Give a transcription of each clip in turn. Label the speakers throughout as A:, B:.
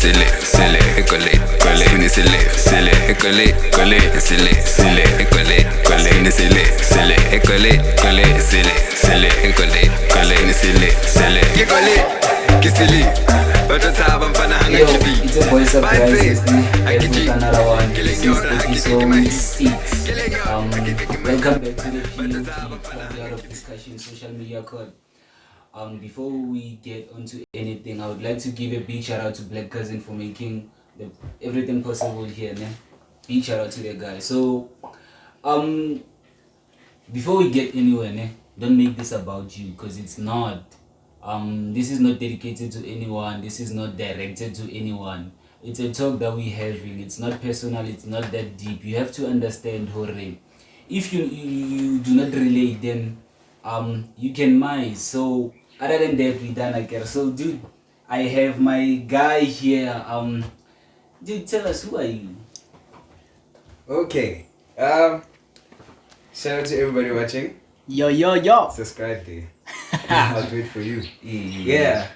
A: It's a boy Surbriizers. There's another one. This is episode 6. Welcome back to the POV of discussion social media code. Before we get onto anything, I would like to give a big shout out to Black Cousin for making everything possible here. Big shout out to the guy. So, before we get anywhere, don't make this about you, because it's not. This is not dedicated to anyone. This is not directed to anyone. It's a talk that we're having. It's not personal. It's not that deep. You have to understand, Hore. If you do not relate, then you can miss. So other than that, we done like that. So dude, I have my guy here. Dude, tell us, who are you?
B: Okay. Shout out to everybody watching.
A: Yo.
B: Subscribe there. I'll do it for you. Yeah.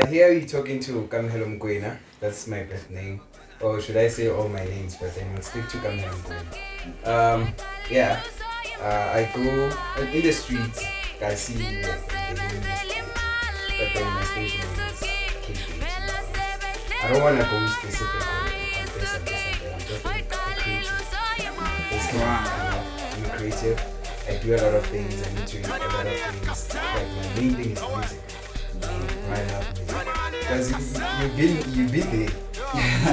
B: Here you're talking to Kamhelo Mkwena. That's my birth name. Or should I say all my names, but then I'll stick to Kamhelo Mkwena. Yeah. I go in the streets, I see the name is, but then my station name is KPH. I don't want to go specific on this and that. I'm just a creative. Basically, I'm a creative. I do a lot of things. I need to do a lot of things. Like my main thing is music. I love music because you've been there.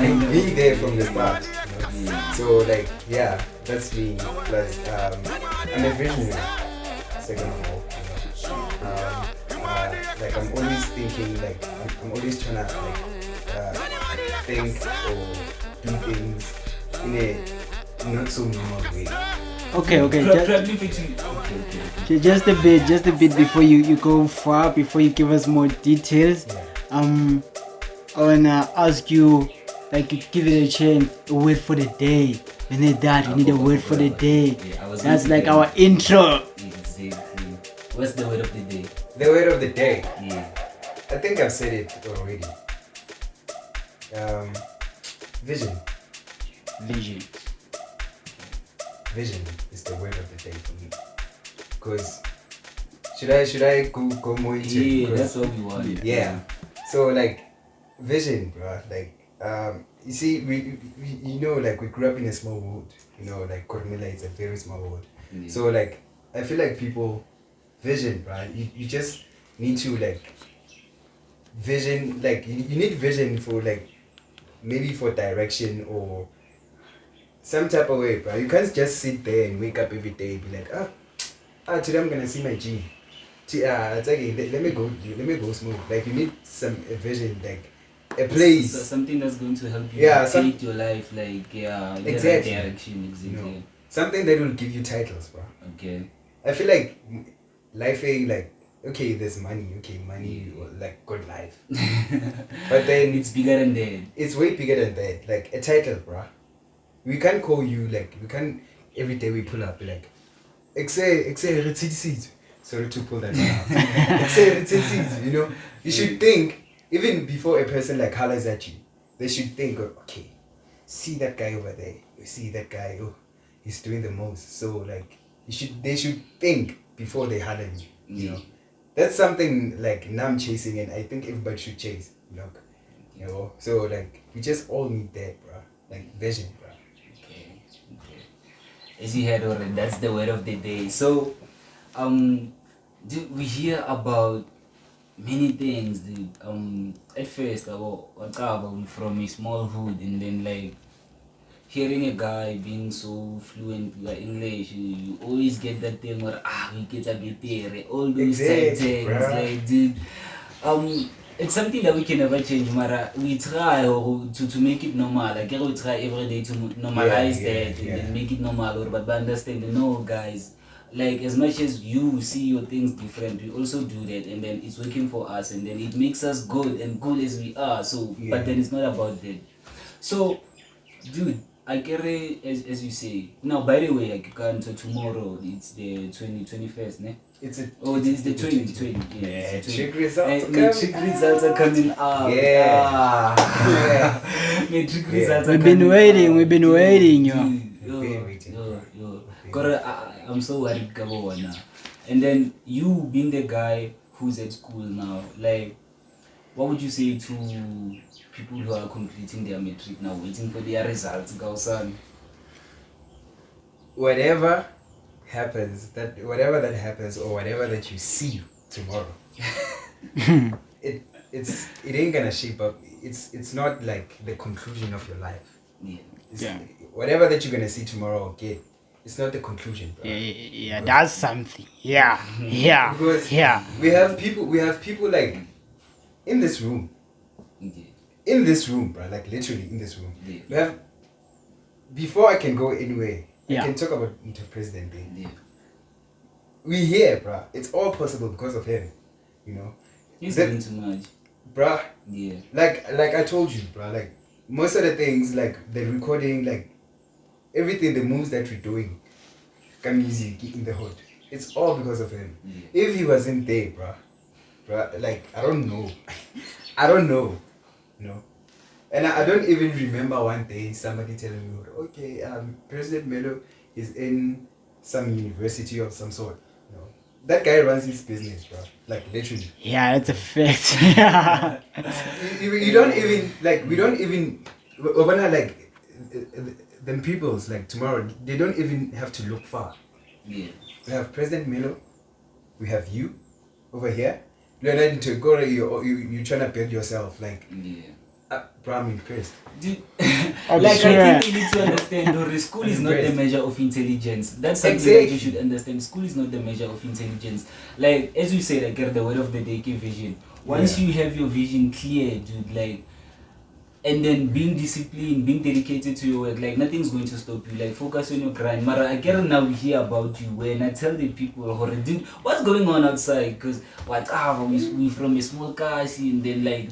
B: You've been there from the start. You know? So like that's me. Plus I'm a visionary. Second of all, like I'm always thinking. Like I'm always trying to think or do things in a not so normal way.
A: Okay.
C: Just a bit before you go far, before you give us more details. I wanna ask you, like, you give it a chance, a word for the day. We need that. We need a word for the day. That's like our intro.
A: Exactly. What's the word of the day?
B: The word of the day.
A: Yeah.
B: I think I've said it already. Vision. Vision is the word of the day for me. Because should I go more into it?
A: Yeah, that's what we want.
B: Yeah. So like vision, bro. Like you see, we like we grew up in a small world. You know, like Kormila is a very small world. Yeah. So like I feel like people vision, bro. You just need to like vision. Like you need vision for like maybe for direction or some type of way, bro. You can't just sit there and wake up every day and be like, today I'm gonna see my gym. It's like let me go smoke. Like you need some vision, like a place.
A: So something that's going to help you take your life, like
B: exactly.
A: Direction, exactly.
B: You know, something that will give you titles, bro.
A: Okay.
B: I feel like life ain't like okay, there's money, or like good life. But then
A: it's bigger than that.
B: It's way bigger than that. Like a title, bro. We can't call you like we can't every day we pull up like sorry to pull that out. You know, you should think even before a person like hollers at you, they should think, okay, see that guy over there, you see that guy, he's doing the most. So like they should think before they holler at you. You know, that's something like now I'm chasing, and I think everybody should chase. You know, so like we just all need that, bro. Like vision, bro.
A: Okay. As you heard already, that's the word of the day. So, dude, we hear about many things, dude. At first, we're from a small hood, and then like hearing a guy being so fluent with English, you always get that thing where we get a bit there, all those type things, like dude. It's something that we can never change, Mara. We try to make it normal. Like we try every day to normalize that and then make it normal. But understand, no, guys. Like as much as you see your things different, we also do that, and then it's working for us, and then it makes us good and good as we are. So, but then it's not about that. So, dude, I carry as you say. Now, by the way, like tomorrow, it's the 21st, ne?
B: It's a.
A: Oh, this is the 2020.
B: Yeah,
A: it's the 20.
B: trick results.
A: And matric results are coming out.
B: Yeah. Yeah.
A: Matric
B: Yeah.
A: results are
C: We've been
A: coming
C: waiting,
A: out.
C: we've been waiting, yo.
B: We've been waiting.
A: Yo. I'm so worried, Gabo, now. And then you being the guy who's at school now, like, what would you say to people who are completing their matric now, waiting for their results, Gausan?
B: Whatever that happens, or whatever that you see tomorrow, it ain't gonna shape up. It's not like the conclusion of your life.
A: Yeah.
B: Whatever that you're gonna see tomorrow, okay, it's not the conclusion, bro.
C: Yeah, that's something. Yeah.
B: Because we have people like in this room, bro, like literally in this room.
A: Yeah.
B: We have, before I can go anywhere,
C: Yeah.
B: I can talk about President Day.
A: Yeah.
B: We here, bro. It's all possible because of him, you know.
A: He's
B: That-
A: doing too much.
B: Bruh,
A: Yeah.
B: like I told you, bruh, like most of the things, like the recording, like everything, the moves that we're doing, music in the hood, it's all because of him.
A: Yeah.
B: If he wasn't there, bruh, like I don't know, you know. And I don't even remember one day somebody telling me, okay, President Meelo is in some university of some sort. You know, that guy runs his business, bro. Like literally.
C: Yeah, that's a fact. Yeah.
B: You don't even like. We don't even. We're gonna like. Them peoples like tomorrow. They don't even have to look far.
A: Yeah.
B: We have President Meelo. We have you, over here. You're not into go. You trying to build yourself like.
A: Yeah.
B: Bro, I'm impressed.
A: Dude,
C: I'm
A: like
C: sure.
A: I think you need to understand, though, school is not the
B: Impressed.
A: measure of intelligence. That's something that you
B: Exactly.
A: should understand. School is not the measure of intelligence. Like as you say, like the word of the day, vision. Once
B: Yeah.
A: you have your vision clear, dude, like, and then being disciplined, being dedicated to your work, like nothing's going to stop you. Like focus on your grind. Mara, I get now we hear about you when I tell the people, dude, what's going on outside? Because we from a small country, and then like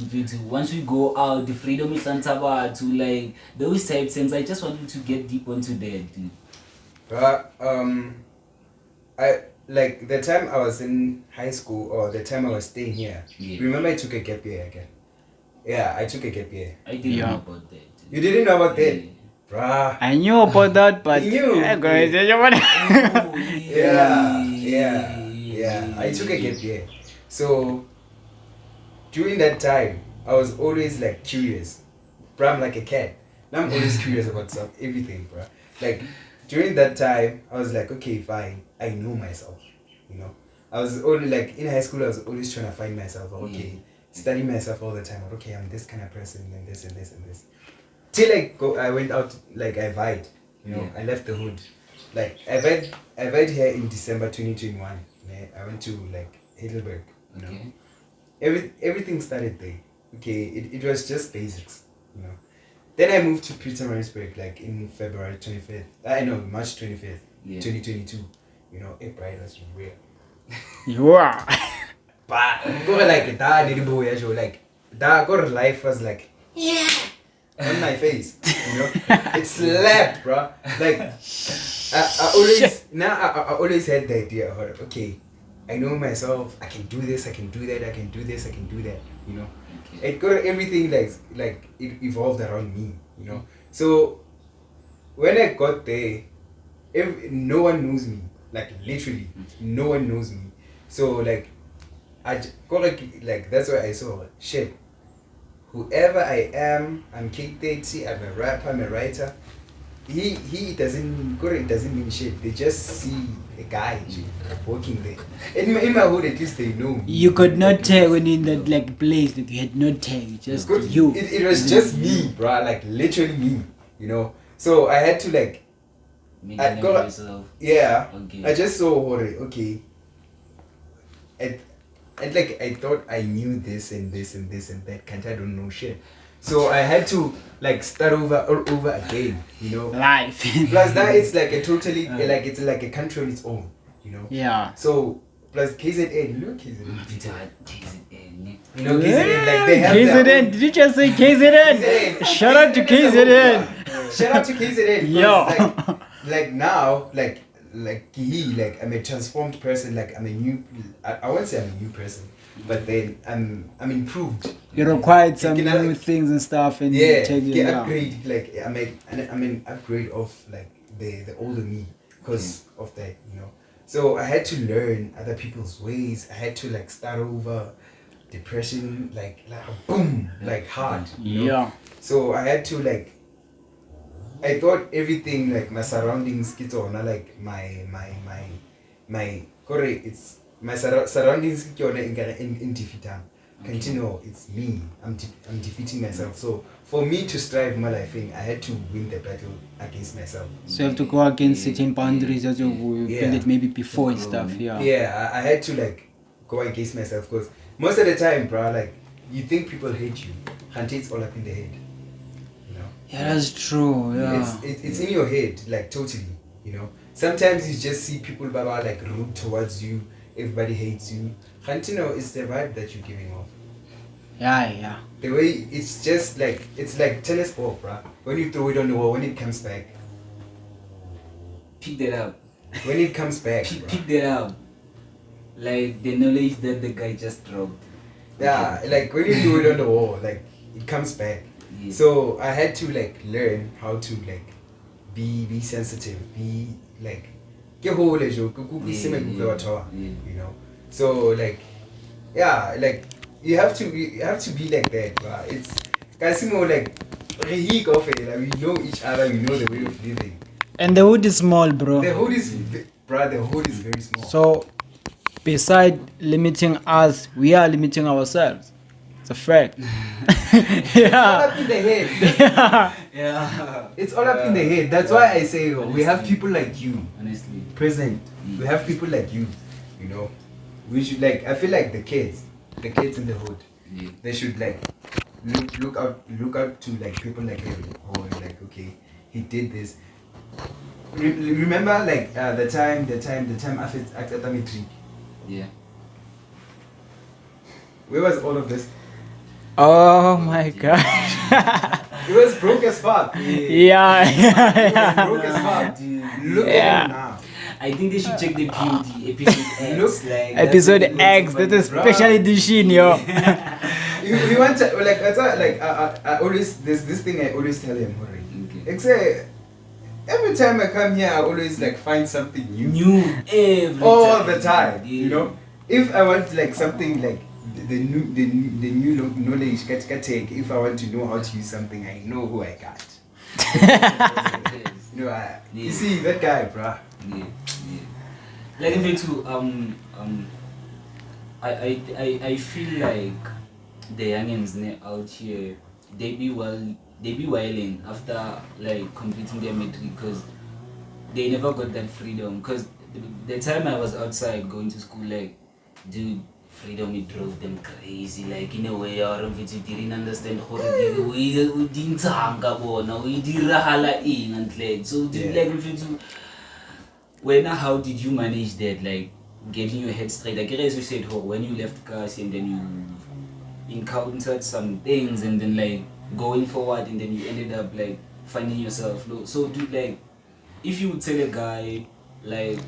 A: once we go out, the freedom is Santaba to like those type things. I just want you to get deep onto that, dude.
B: I like the time I was in high school or the time I was staying here.
A: Yeah.
B: Remember I took a gap year again. Yeah, I took a gap year.
A: I didn't
C: Yeah.
A: know about that. Dude.
B: You didn't know about that,
A: Yeah.
B: bruh.
C: I knew about that, but
B: You knew.
C: I'm going to say you what?
A: Oh,
B: Yeah. I took a gap year. So during that time, I was always like curious. Bruh, I'm like a cat. Now I'm always curious about everything, bruh. Like during that time, I was like, okay, fine. I know myself. You know, I was only like in high school. I was always trying to find myself. Okay, study myself all the time. Okay, I'm this kind of person, and this and this and this. Till I went out, like I vied. You know,
A: Yeah.
B: I left the hood. Like I vied here in December 2021. Yeah, I went to like Heidelberg. You know, everything started there. Okay, it was just basics. You know, then I moved to Presiident like in February 25th. March 25th, 2022. You know, April was real.
C: Yeah.
B: But go like that, like that. Go life was like on my face. You know, it slapped, bro. Like I always had the idea of okay, I know myself. I can do this. I can do that. I can do this. I can do that. You know, it got everything like it evolved around me. You know, so when I got there, no one knows me. Like literally, no one knows me. So like, like that's why I saw shit. Whoever I am, I'm K30, I'm a rapper, I'm a writer. He doesn't mean shit. They just see a guy working there. In my hood, at least they know me.
C: You could not tell when in that like place that you had no tag, just you.
B: It was just me, bruh. Like literally me. You know. So I had to like. I got,
A: myself.
B: yeah,
A: Okay.
B: I just saw okay. And like I thought I knew this and this and this and that. Can't I don't know shit. So I had to like start all over again. You know.
C: Life.
B: Plus that it's like a totally like it's like a country on its own. You know.
C: Yeah.
B: So plus KZN, you know KZN. You know
A: KZN.
B: KZN, like they have
C: KZN,
B: their own-
C: did you just say KZN?
B: KZN.
C: Shout out to
B: KZN is a whole
C: KZN.
B: bruh. Shout out to KZN.
C: Yo.
B: Like now, like like I'm a transformed person. Like I'm a new. I won't say I'm a new person, but then I'm improved.
C: You required some
B: Can I,
C: new
B: like,
C: things and stuff, and
B: yeah,
C: check it
B: get
C: out.
B: upgrade. Like I'm an upgrade of like the older me because of that, you know. So I had to learn other people's ways. I had to like start over. Depression, like boom, like hard. You know?
C: Yeah.
B: So I had to like. I thought everything like my surroundings, like my correct. It's my surroundings in defeating. Continue, it's me. I'm defeating myself. So for me to strive my life, I had to win the battle against myself.
C: So you have to go against certain boundaries that you built it maybe before and stuff. Yeah.
B: Yeah, I had to like go against myself because most of the time, bro, like you think people hate you, and it's all up in the head. You know.
C: Yeah, that's true. Yeah.
B: It's in your head, like totally. You know. Sometimes you just see people, baba, like rude towards you. Everybody hates you. And you know, it's the vibe that you're giving off.
C: Yeah.
B: The way it's just like it's like tennis ball, bro. When you throw it on the wall, when it comes back,
A: Pick that up.
B: when it comes back,
A: Pick that up. Like the knowledge that the guy just dropped.
B: yeah, like when you throw it on the wall, like it comes back.
A: Yeah.
B: So I had to like learn how to like be sensitive, be like you know. So like like you have to be like that, bro. It's Kasimo like we know each other, we know the way of living.
C: And the hood is small, bro.
B: The hood is very small.
C: So, beside limiting us, we are limiting ourselves. It's a fact.
B: It's all up in the head.
A: Yeah.
B: It's all up in the head. That's why I say we have people like you.
A: Honestly.
B: Present. We have people like you. You know, we should like. I feel like the kids in the hood.
A: Yeah.
B: They should like look out to like people like him, or like okay, he did this. Remember like the time after the metric.
A: Yeah.
B: Where was all of this?
C: Oh my god.
B: It was broke as fuck.
C: Yeah.
B: It was broke as fuck.
A: Dude.
B: Look at it now.
A: I think they should check the POD episode X.
B: Look,
A: like
C: Episode
A: that's
C: X, that is special edition, yo.
B: You want to like that's why like I always there's this thing I always tell him already.
A: Okay.
B: Except every time I come here I always like find something new.
A: New every
B: All
A: time.
B: the time.
A: Yeah.
B: You know? If I want like something like the new knowledge can take, if I want to know how to use something, I know who I got. You know, you see that guy, bruh.
A: Yeah. Like in too, I feel like the youngins out here, they be wilding after like completing their metric because they never got that freedom. Because the time I was outside going to school, like, dude, freedom it drove them crazy. Like in a way, or if you didn't understand how we didn't so dude, like if you when how did you manage that? Like getting your head straight. Like as you said, when you left class and then you encountered some things and then like going forward and then you ended up like finding yourself. So dude, like if you would tell a guy like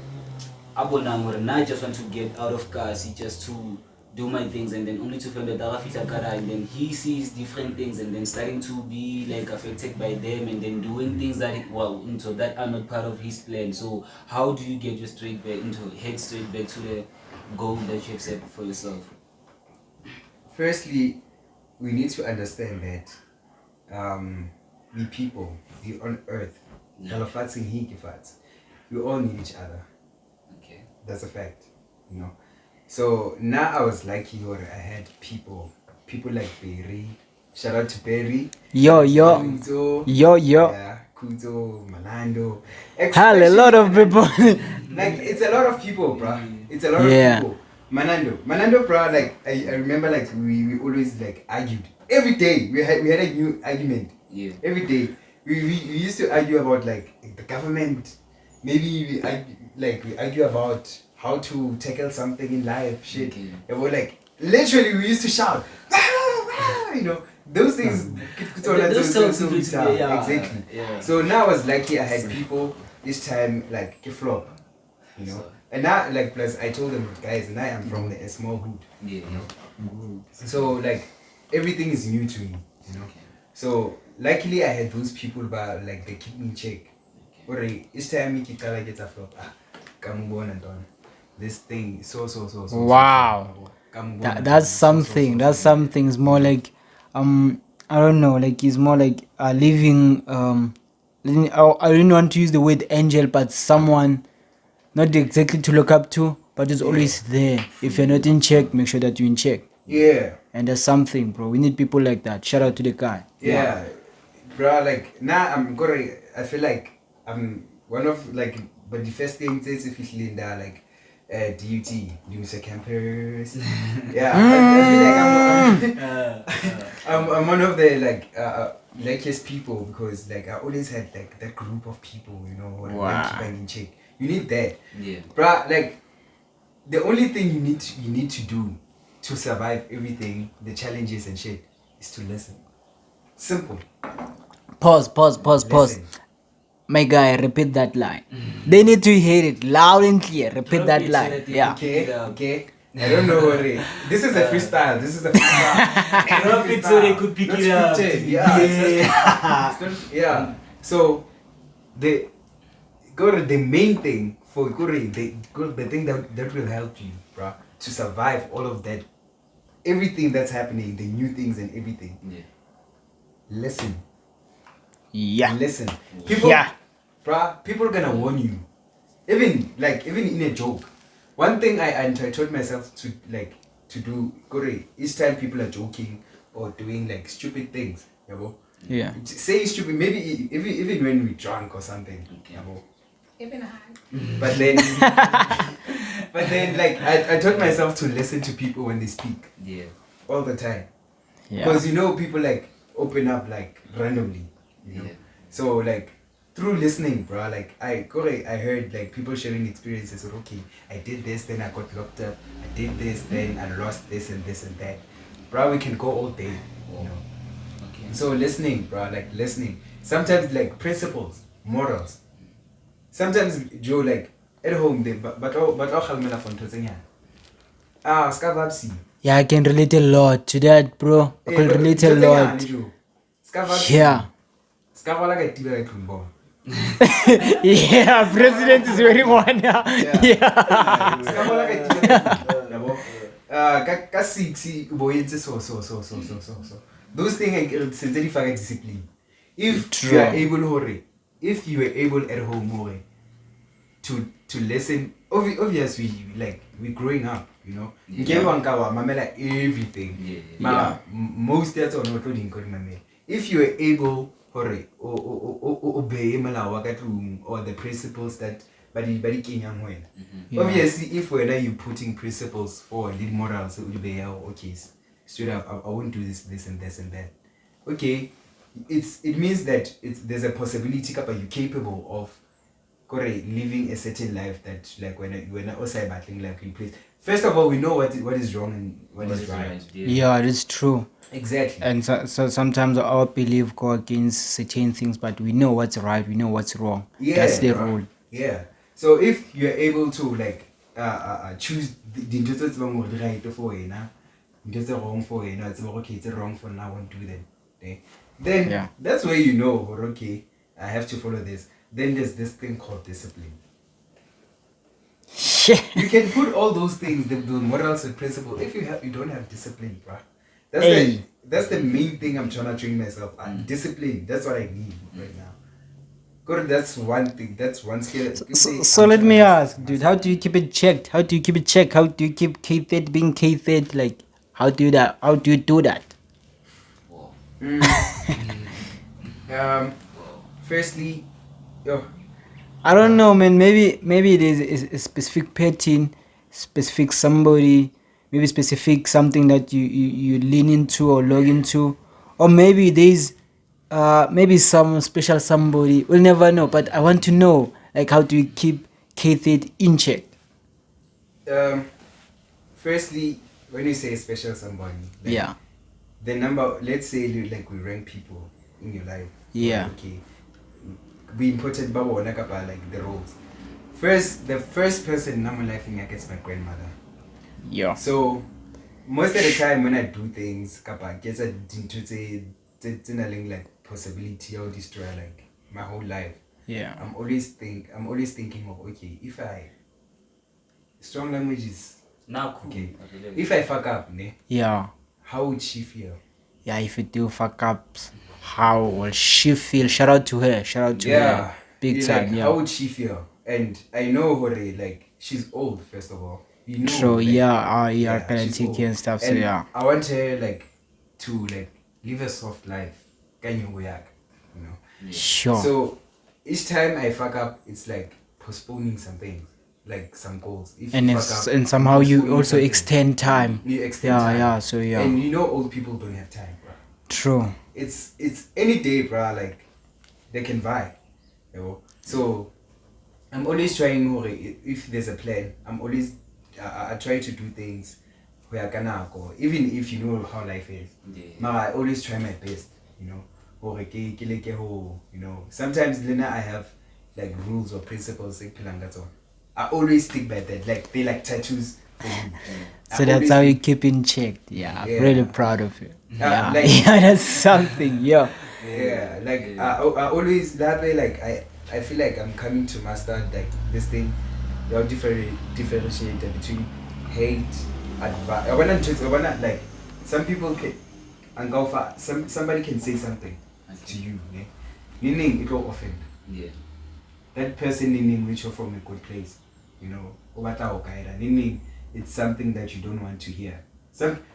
A: Abonamor, I just want to get out of class, just to do my things and then only to find the Darafita and then he sees different things and then starting to be like affected by them and then doing things that that are not part of his plan. So how do you get your straight back to the goal that you have set for yourself?
B: Firstly, we need to understand that we people, we on earth, we all need each other.
A: Okay.
B: That's a fact, you know. So now I was lucky where I had people like Perry. Shout out to Perry.
C: Yo.
B: Kuzo, yeah, Kuzo, Malando.
C: Hell, a lot of people.
B: Like it's a lot of people, bro. It's a lot of people. Manando, bro. Like I remember, like we always like argued every day. We had a new argument.
A: Yeah.
B: Every day we used to argue about like the government. Maybe we argue about how to tackle something in life, shit.
A: Okay.
B: And we're like, literally, we used to shout, you know, those things.
A: Yeah.
B: Exactly.
A: Yeah.
B: So now I was lucky I had people this time like flop. you know.
A: So-
B: And now, like, plus I told them, guys, and I am from a small hood,
A: Yeah.
B: you know. So like everything is new to me, you know.
A: Okay.
B: So luckily I had those people, but like they keep me in check. Or each time you get a flop, come on and on. This thing, so.
C: Wow. That's something. That's something. It's more like I don't know, like it's more like I didn't want to use the word angel, but someone not exactly to look up to, but it's always there. If you're not in check, make sure that you're in check.
B: Yeah.
C: And that's something, bro. We need people like that. Shout out to the guy.
B: Yeah, bro. Like now, I feel like I'm one of like, but the first thing is if it's Linda like, DUT, Music Campers. Yeah, I feel like I'm one of the like luckiest people because like I always had like that group of people, you know, who
C: Wow.
B: keep in check. You need that,
A: Yeah.
B: bro. Like the only thing you need to do to survive everything, the challenges and shit, is to listen. Simple.
C: Pause.
B: Listen.
C: My guy, repeat that line. They need to hear it loud and clear. Repeat
A: Drop
C: that
A: it so
C: line.
A: that they
C: Yeah.
B: Okay. I don't know what it. This is a freestyle.
A: Drop it so they could pick
B: Not
A: it up.
B: scripted. Yeah. It's not, yeah. So the the main thing for the thing that will help you, bruh, to survive all of that, everything that's happening, the new things and everything.
A: Yeah.
B: Listen.
C: Yeah.
B: Listen. People,
C: Yeah.
B: bruh, people are gonna warn you. Even in a joke. One thing I taught myself to do, each time people are joking or doing like stupid things, you know?
C: Yeah.
B: Say stupid, maybe even when we're drunk or something.
A: Okay.
B: You know?
D: Even high.
B: But then like I taught myself to listen to people when they speak
A: Yeah.
B: all the time.
C: Yeah.
B: Because you know people like open up like randomly, you know.
A: Yeah.
B: So like through listening, bro, like I heard like people sharing experiences. Okay, I did this, then I got locked up. I did this, then I lost this and that. Bro, we can go all day, you know.
A: Okay.
B: So listening, bro, like listening. Sometimes like principles, morals. Sometimes Joe like at home they but all khalmela for nthotsenya. Skavapsi.
C: Yeah, I can relate a lot to that, bro. I can relate a lot. Yeah.
B: Skavala ka tiba ka tlumbo.
C: Yeah, president is wearing one. Yeah.
B: Skavala ka tiba ka tlumbo. Yabo. Ka 6 boyetse so. Those things sincerely faka discipline. If
C: True.
B: you are able at home more to listen, obviously like we're growing up, you know.
A: Yeah.
B: Mamela everything.
A: Yeah.
C: Yeah.
B: Most that's on mamela. If you are able obey or the principles that badi kenyang when.
C: Yeah.
B: Obviously if when you putting principles for lead morals, you be okay, straight up I won't do this and this and that. Okay, it means that there's a possibility that you're capable of living a certain life that like when I also battling like in place. First of all, we know what is wrong and what is right.
C: Yeah, that's true.
B: Exactly.
C: And so sometimes our belief go against certain things, but we know what's right, we know what's wrong.
B: Yeah,
C: That's the
B: right.
C: rule.
B: Yeah. So if you're able to like choose the just right for you now, just wrong for you know, it's okay, it's wrong for now, I won't do that. Okay? Then
C: Yeah.
B: that's where you know, okay, I have to follow this. Then there's this thing called discipline. You can put all those things, the morals and principles. If you don't have discipline, bruh. That's the main thing I'm trying to train myself. Discipline. That's what I need right now. God, that's one thing. That's one skill.
C: So let me ask, dude, how do you keep it checked? How do you keep it checked? How do you keep K-Fed being K-Fed? Like, how do you do that?
A: Wow.
B: Firstly,
C: I don't know, man. Maybe it is a specific pattern, specific somebody, maybe specific something that you lean into or log into, or maybe there's maybe some special somebody. We'll never know. But I want to know, like, how do you keep K-Fed in check?
B: Firstly, when you say special somebody, like,
C: Yeah.
B: the number. Let's say like we rank people in your life.
C: Yeah.
B: Okay. Be important, but like the roles. the first person in my life is my grandmother.
C: Yeah.
B: So most of the time when I do things, kapa gets into like possibility or destroy like my whole life.
C: Yeah.
B: I'm always thinking of, okay, if I strong languages. Okay. If I fuck up, ne?
C: Yeah.
B: How would she feel?
C: Yeah, if you do fuck ups, how will she feel? Shout out to her. Shout out to her. Big time,
B: like,
C: yeah.
B: How would she feel? And I know her, like, she's old, first of all. You know,
C: True,
B: like,
C: yeah, kind of
B: she's
C: and stuff, so
B: and
C: yeah.
B: I want her, like, to, like, live a soft life. Can you know?
C: Sure.
B: So, each time I fuck up, it's like postponing some things, like some goals. If
C: And
B: you
C: it's,
B: fuck up,
C: and somehow you
B: postponing
C: also
B: something.
C: extend time.
B: You extend time.
C: Yeah, so yeah.
B: And you know old people don't have time, bro.
C: True.
B: It's any day, bro, like, they can buy, you know. So I'm always trying, if there's a plan, I'm always I try to do things where I can go, even if you know how life is. But I always try my best, you know. You know, sometimes Lena, I have like rules or principles. I always stick by that. Like they like tattoos for me.
C: So that's how you keep in check. Yeah, I'm really proud of you. Yeah, like, yeah, that's something. Yeah.
B: Yeah, like I always that way. Like I feel like I'm coming to master like this thing. You know, differentiate between hate, advice. I wanna like some people can and go for somebody can say something to you, yeah? Meaning it will offend.
A: Yeah.
B: That person meaning which you're from a good place, you know. Meaning it's something that you don't want to hear.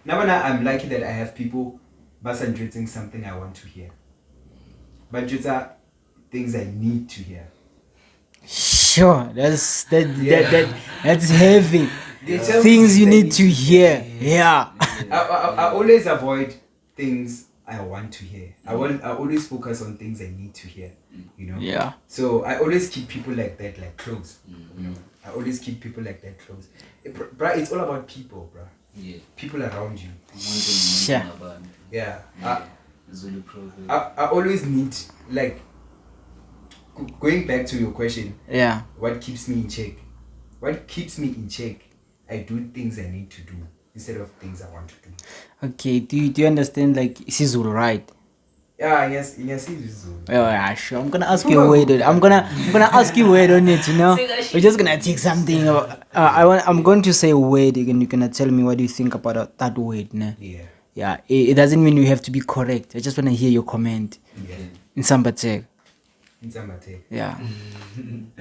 B: Now I'm lucky that I have people basandreting something I want to hear. But just are things I need to hear.
C: Sure, that's heavy. Things you need to hear. Yeah.
B: I always avoid things I want to hear. I always focus on things I need to hear. You know.
C: Yeah.
B: So I always keep people like that like close. You know. I always keep people like that close. Bruh, it's all about people, bruh.
A: Yeah.
B: People around you.
C: Sure.
B: Yeah. I always need, like, going back to your question.
C: Yeah.
B: What keeps me in check? What keeps me in check? I do things I need to do instead of things I want to do.
C: Okay. Do you understand like Sizulu, right?
B: Yeah. Yes. Sizulu.
C: Oh yeah, sure. I'm gonna ask you a word. I'm gonna ask you a word on it. You know, we're just gonna take something. I'm going to say a word, and you're gonna tell me what do you think about that word. Né?
B: Yeah.
C: Yeah. It doesn't mean you have to be correct. I just wanna hear your comment.
B: Yeah.
C: In Sambateg. Yeah.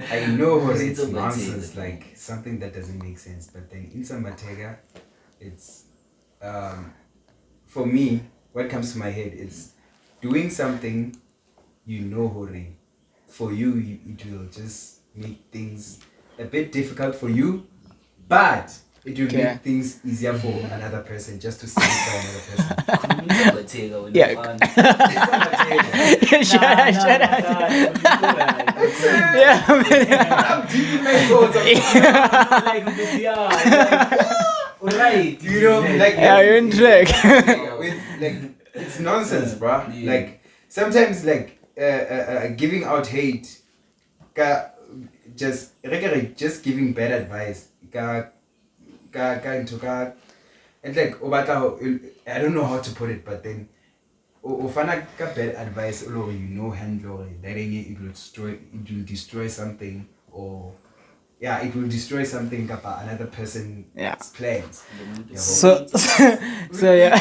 B: I know it's nonsense, like something that doesn't make sense. But then in Sambatega, it's for me. What comes to my head is doing something, you know, Hore. For you, it will just make things a bit difficult for you, but it will make things easier for another person, just to satisfy another person.
C: Yeah. Shut up. Yeah.
B: I'm deep in my thoughts.
A: Alright.
B: You know, like,
C: yeah, you're in track.
B: Like, it's nonsense, bruh.
A: Yeah.
B: Like, sometimes, like, giving out hate, just giving bad advice, and like, I don't know how to put it, but then, ofana bad advice, you know, handle it will destroy something, or yeah, it will destroy something about another person's plans.
C: So yeah.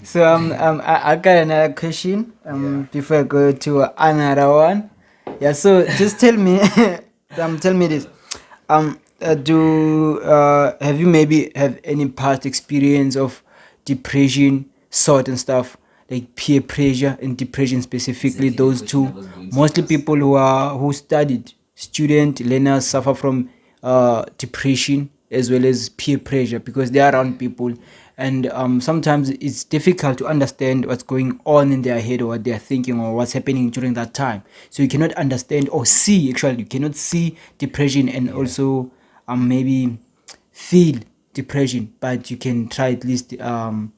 C: So I got another question. Before I go to another one. Yeah. So just tell me, tell me this. Have you maybe have any past experience of depression, sort and stuff, like peer pressure and depression specifically? Those two, mostly people who studied. Student learners suffer from depression as well as peer pressure because they are around people, and sometimes it's difficult to understand what's going on in their head or what they're thinking or what's happening during that time. So you cannot understand or see, actually you cannot see depression and also maybe feel depression, but you can try at least I'll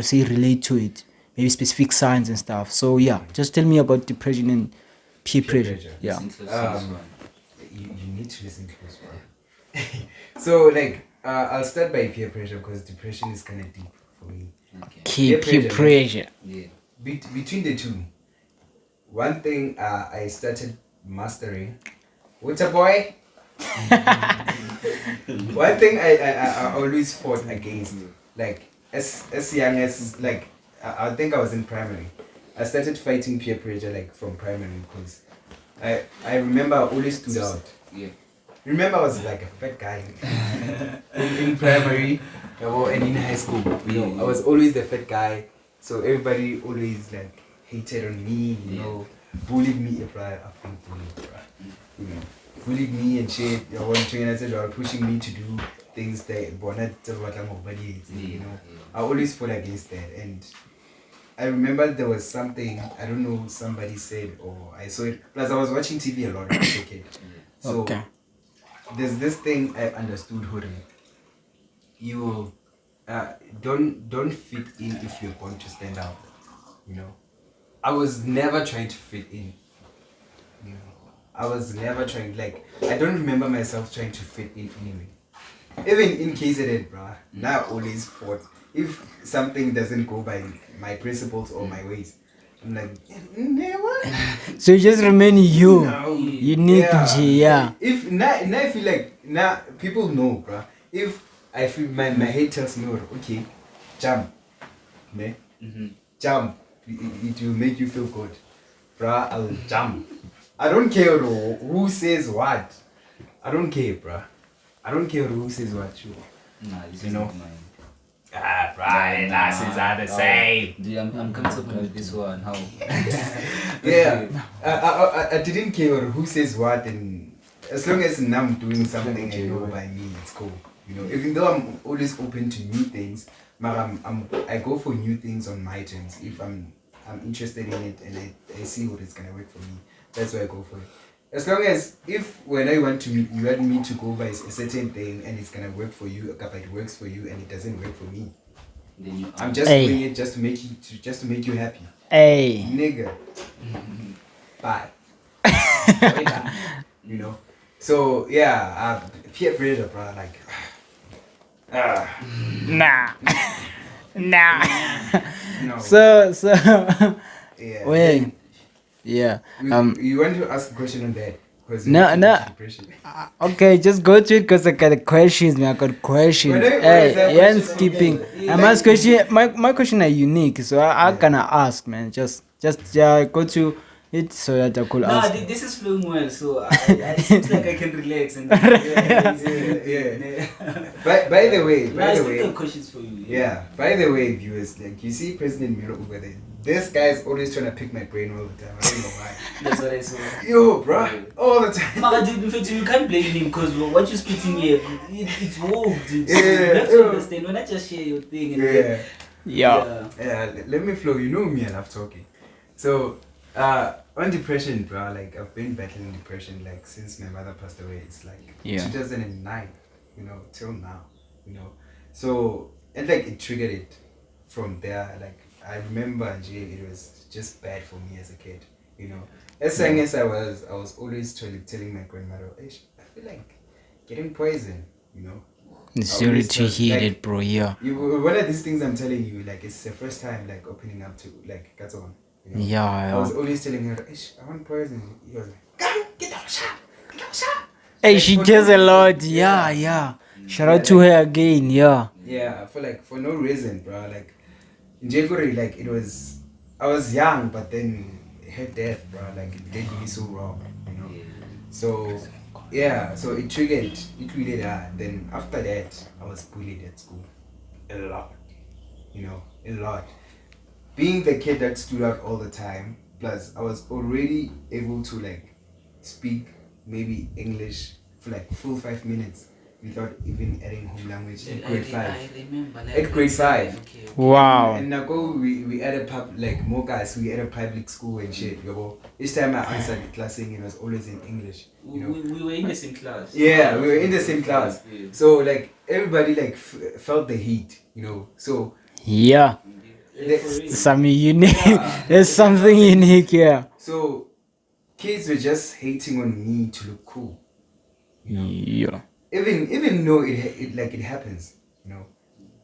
C: say relate to it, maybe specific signs and stuff. So yeah, just tell me about depression and peer pressure. Yeah.
B: you need to listen close, bro. So like I'll start by peer pressure because depression is kind of deep for me.
A: Okay.
C: Peer pressure.
A: Yeah.
B: Between the two, one thing I started mastering. What's a boy? One thing I always fought against, like as young as like I think I was in primary. I started fighting peer pressure like from primary because I remember I always stood out.
A: Yeah.
B: Remember I was like a fat guy in primary and in high school. You know, I was always the fat guy, so everybody always like hated on me. You know, bullied me. I've been bullied, bro. You know, bullied me and shit. You know, they were pushing me to do things that were not what I'm already. You know, I always fought against that, and I remember there was something I don't know somebody said or I saw it. Plus, I was watching TV a lot when I was a kid. So
C: Okay.
B: there's this thing I understood, Hori. You don't fit in if you're going to stand out. You know, I was never trying to fit in. You know, I was never trying. Like I don't remember myself trying to fit in anyway. Even in KZN, bruh, now I always fought. If something doesn't go by my principles or my ways, I'm like, never.
C: So you just remain you.
B: No.
C: Unique, yeah.
B: If now I feel like now people know, bruh. If I feel my head tells me, okay, jump, ne? Jump. It will make you feel good, bruh. I'll jump. I don't care who says what. I don't care, bruh. I don't care who says what.
A: Nah, this
B: You
A: is
B: know?
A: not mine.
B: Right, licenses are the same.
A: Dude, I'm comfortable with this one. How?
B: Yeah, I didn't care who says what, and as long as I'm doing something I know by me, it's cool. You know, even though I'm always open to new things, but I go for new things on my terms. If I'm interested in it and I see what it's gonna work for me, that's why I go for it. As long as when I want to you want me to go by a certain thing and it's gonna work for you, but it works for you and it doesn't work for me,
A: Then you
B: I'm just
C: Hey.
B: doing it just to make you happy,
C: Hey.
B: nigga. Bye. You know. So yeah, peer pressure, bro. Like,
C: Nah. Nah.
B: no.
C: So
B: Yeah.
C: wait. Yeah.
B: You want to ask a question on that? Because
C: No.
B: depression.
C: Okay, just go to it because I got questions, man. I got questions.
B: When is
C: Hey,
B: that
C: yeah,
B: question?
C: skipping.
B: Yeah.
C: And my question, my question are unique, so I gonna ask, man. Just go to it so that I could
A: No,
C: ask.
A: this is flowing well, so it seems like I can relax and
B: Yeah. By the way,
A: I still got questions for you.
B: yeah. By the way, viewers, like you see President Meelo over there. This guy's always trying to pick my brain all the time. I don't know why.
A: That's what I saw.
B: Yo, bro, all the time.
A: Maka, dude, in fact, you can't blame him because what you're spitting here, it's woke, dude. So
B: Yeah.
A: you have to understand. When I just share your thing and
B: Yeah.
C: Yeah.
B: Let me flow. You know me, I love talking. So, on depression, bro, like I've been battling depression like since my mother passed away. It's like 2009, you know, till now, you know. So, and like it triggered it from there. Like I remember, it was just bad for me as a kid, you know. As young as I was always telling my grandmother, I feel like getting poison, you know.
C: Sorry to hear
B: like,
C: it, bro. Yeah.
B: One of these things I'm telling you, like it's the first time like opening up to like that's on. You know?
C: Yeah.
B: I was always telling her, I want poison. He was like, come, get out, shop, get out, shop.
C: Hey,
B: Like,
C: she
B: for
C: does
B: no
C: a lot.
B: reason.
C: Yeah. Shout out to her again. Yeah.
B: Yeah, for no reason, bro. Like in Jekuri, like I was young, but then her death, bro, like it did me so wrong, you know. So yeah, so it triggered, it really hard. Then after that, I was bullied at school a lot, you know, a lot. Being the kid that stood out all the time, plus I was already able to like speak maybe English for like full 5 minutes without even adding home language at grade 5.
A: I remember. Like,
B: At grade 5.
A: Okay.
C: Wow.
B: And now we had more guys, we had a public school and shit, you know. Each time I answered the class thing, it was always in English, you know.
A: We were in the same class.
B: Yeah, we were in the same class.
A: Yeah.
B: So like everybody like felt the heat, you know. So
C: Yeah.
B: the-
C: Something unique. There's something unique. Yeah.
B: so kids were just hating on me to look cool,
C: Yeah.
B: Even though it happens,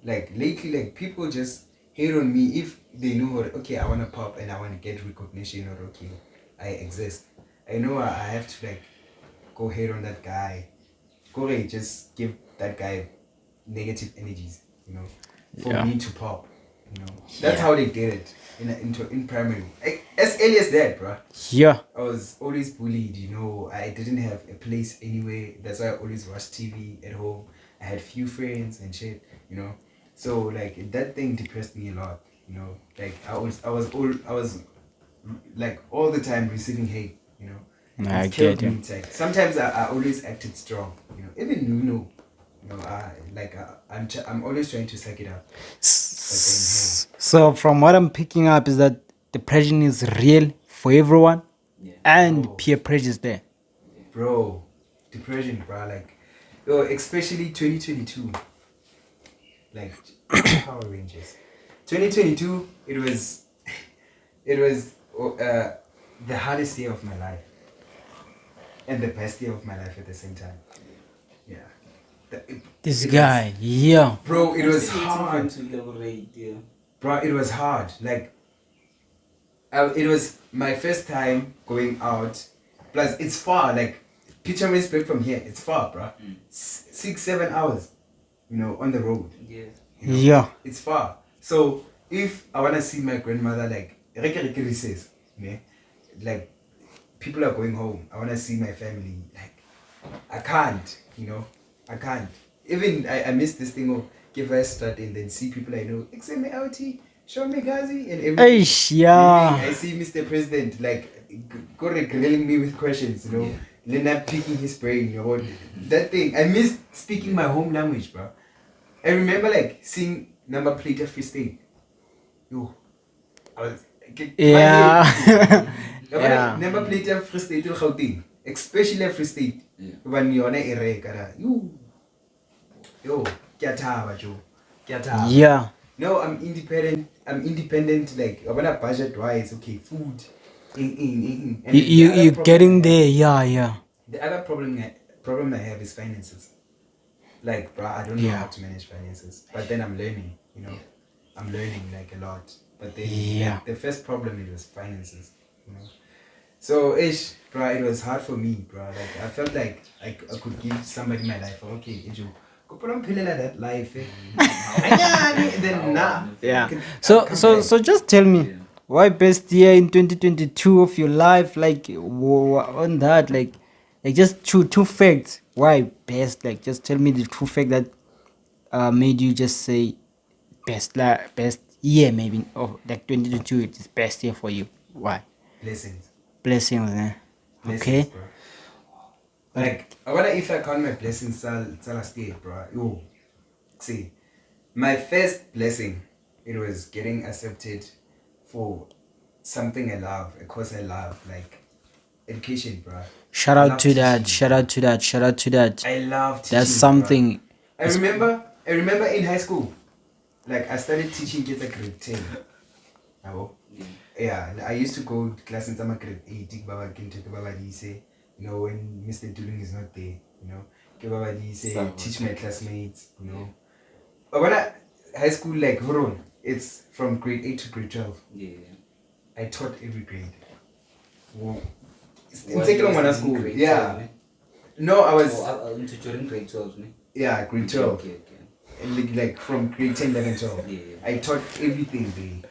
B: like lately, like people just hate on me if they know that, okay, I want to pop and I want to get recognition, or okay, I exist. I know I have to like go hate on that guy, go just give that guy negative energies, for
C: Yeah.
B: me to pop. That's
C: Yeah.
B: how they did it in primary. As early as that, bro.
C: Yeah.
B: I was always bullied, I didn't have a place anyway. That's why I always watched TV at home. I had few friends and shit, So like that thing depressed me a lot, Like I was like all the time receiving hate,
C: I
B: It killed
C: get
B: me
C: you.
B: inside. Sometimes I always acted strong, Even I'm always trying to suck it up.
C: So from what I'm picking up is that depression is real for everyone,
A: Yeah.
C: and
B: Oh.
C: peer pressure is there.
B: Bro, depression, bro. Like, especially 2022. Like, Power Rangers. 2022, it was the hardest year of my life. And the best year of my life at the same time. Yeah.
C: This
B: It
C: guy, yeah.
B: Bro, it was
A: Still waiting for
B: hard.
A: him to elaborate, yeah.
B: Bro, it was hard. Like, it was my first time going out. Plus, it's far. Like, picture me straight from here. It's far, bro. 6-7 hours, on the road.
A: Yeah.
C: Yeah.
B: It's far. So, if I want to see my grandmother, like, recess, like, people are going home. I want to see my family. Like, I can't, I can't. Even I miss this thing of give her a start and then see people I know. Except me out, show me Gazi and everything.
C: Eish, yeah.
B: I see Mr. President like go grilling me with questions,
A: Yeah.
B: Lena picking his brain, that thing. I miss speaking my home language, bro. I remember like seeing number plate of Free State. Yo, I was
C: Yeah. Yeah.
B: number plate of Free State Gauteng, especially Free State.
A: Yeah.
B: When you're on a area, yo, get Joe.
C: Yeah.
B: No, I'm independent. Like I wanna budget wise. Okay, food. And
C: You're getting there. Yeah. Yeah.
B: The other problem I have is finances. Like, bro, I don't know
C: Yeah.
B: how to manage finances. But then I'm learning. I'm learning like a lot. But then
C: Yeah.
B: the first problem it was finances. So bro, it was hard for me, bro. Like I felt like I could give somebody my life. Okay, Ejo, go put on that life. Then nah.
C: Yeah.
B: Come
C: So
B: back.
C: just tell me,
A: Yeah.
C: why best year in 2022 of your life? Like on that, like just two facts. Why best? Like just tell me the true fact that made you just say best year maybe of like 2022 it is best year for you. Why?
B: Blessings.
C: Blessings, eh?
B: Blessings,
C: Okay.
B: bro. Like, I wonder if I count my blessings last year, bro. Yo, see, my first blessing, it was getting accepted for something I love, a course I love, like education, bro.
C: Shout
B: I
C: out
B: love
C: to that.
B: teaching.
C: Shout out to that. Shout out to that.
B: I love teaching.
C: That's something.
B: Bro. I remember in high school, like I started teaching kids at grade 10. Yeah, I used to go to class in grade 8, when Mr. Tuling is not there, teach my classmates, But when high school, like, hold on, it's from grade 8 to grade 12.
A: Yeah.
B: I taught every grade. Whoa.
A: Was
B: Take it on
A: in
B: my school.
A: grade
B: Yeah.
A: 12, eh?
B: No, I was,
A: During grade 12, ne?
B: yeah, grade 12.
A: Okay.
B: And like from grade 10, 11, 12.
A: Yeah.
B: I taught everything there.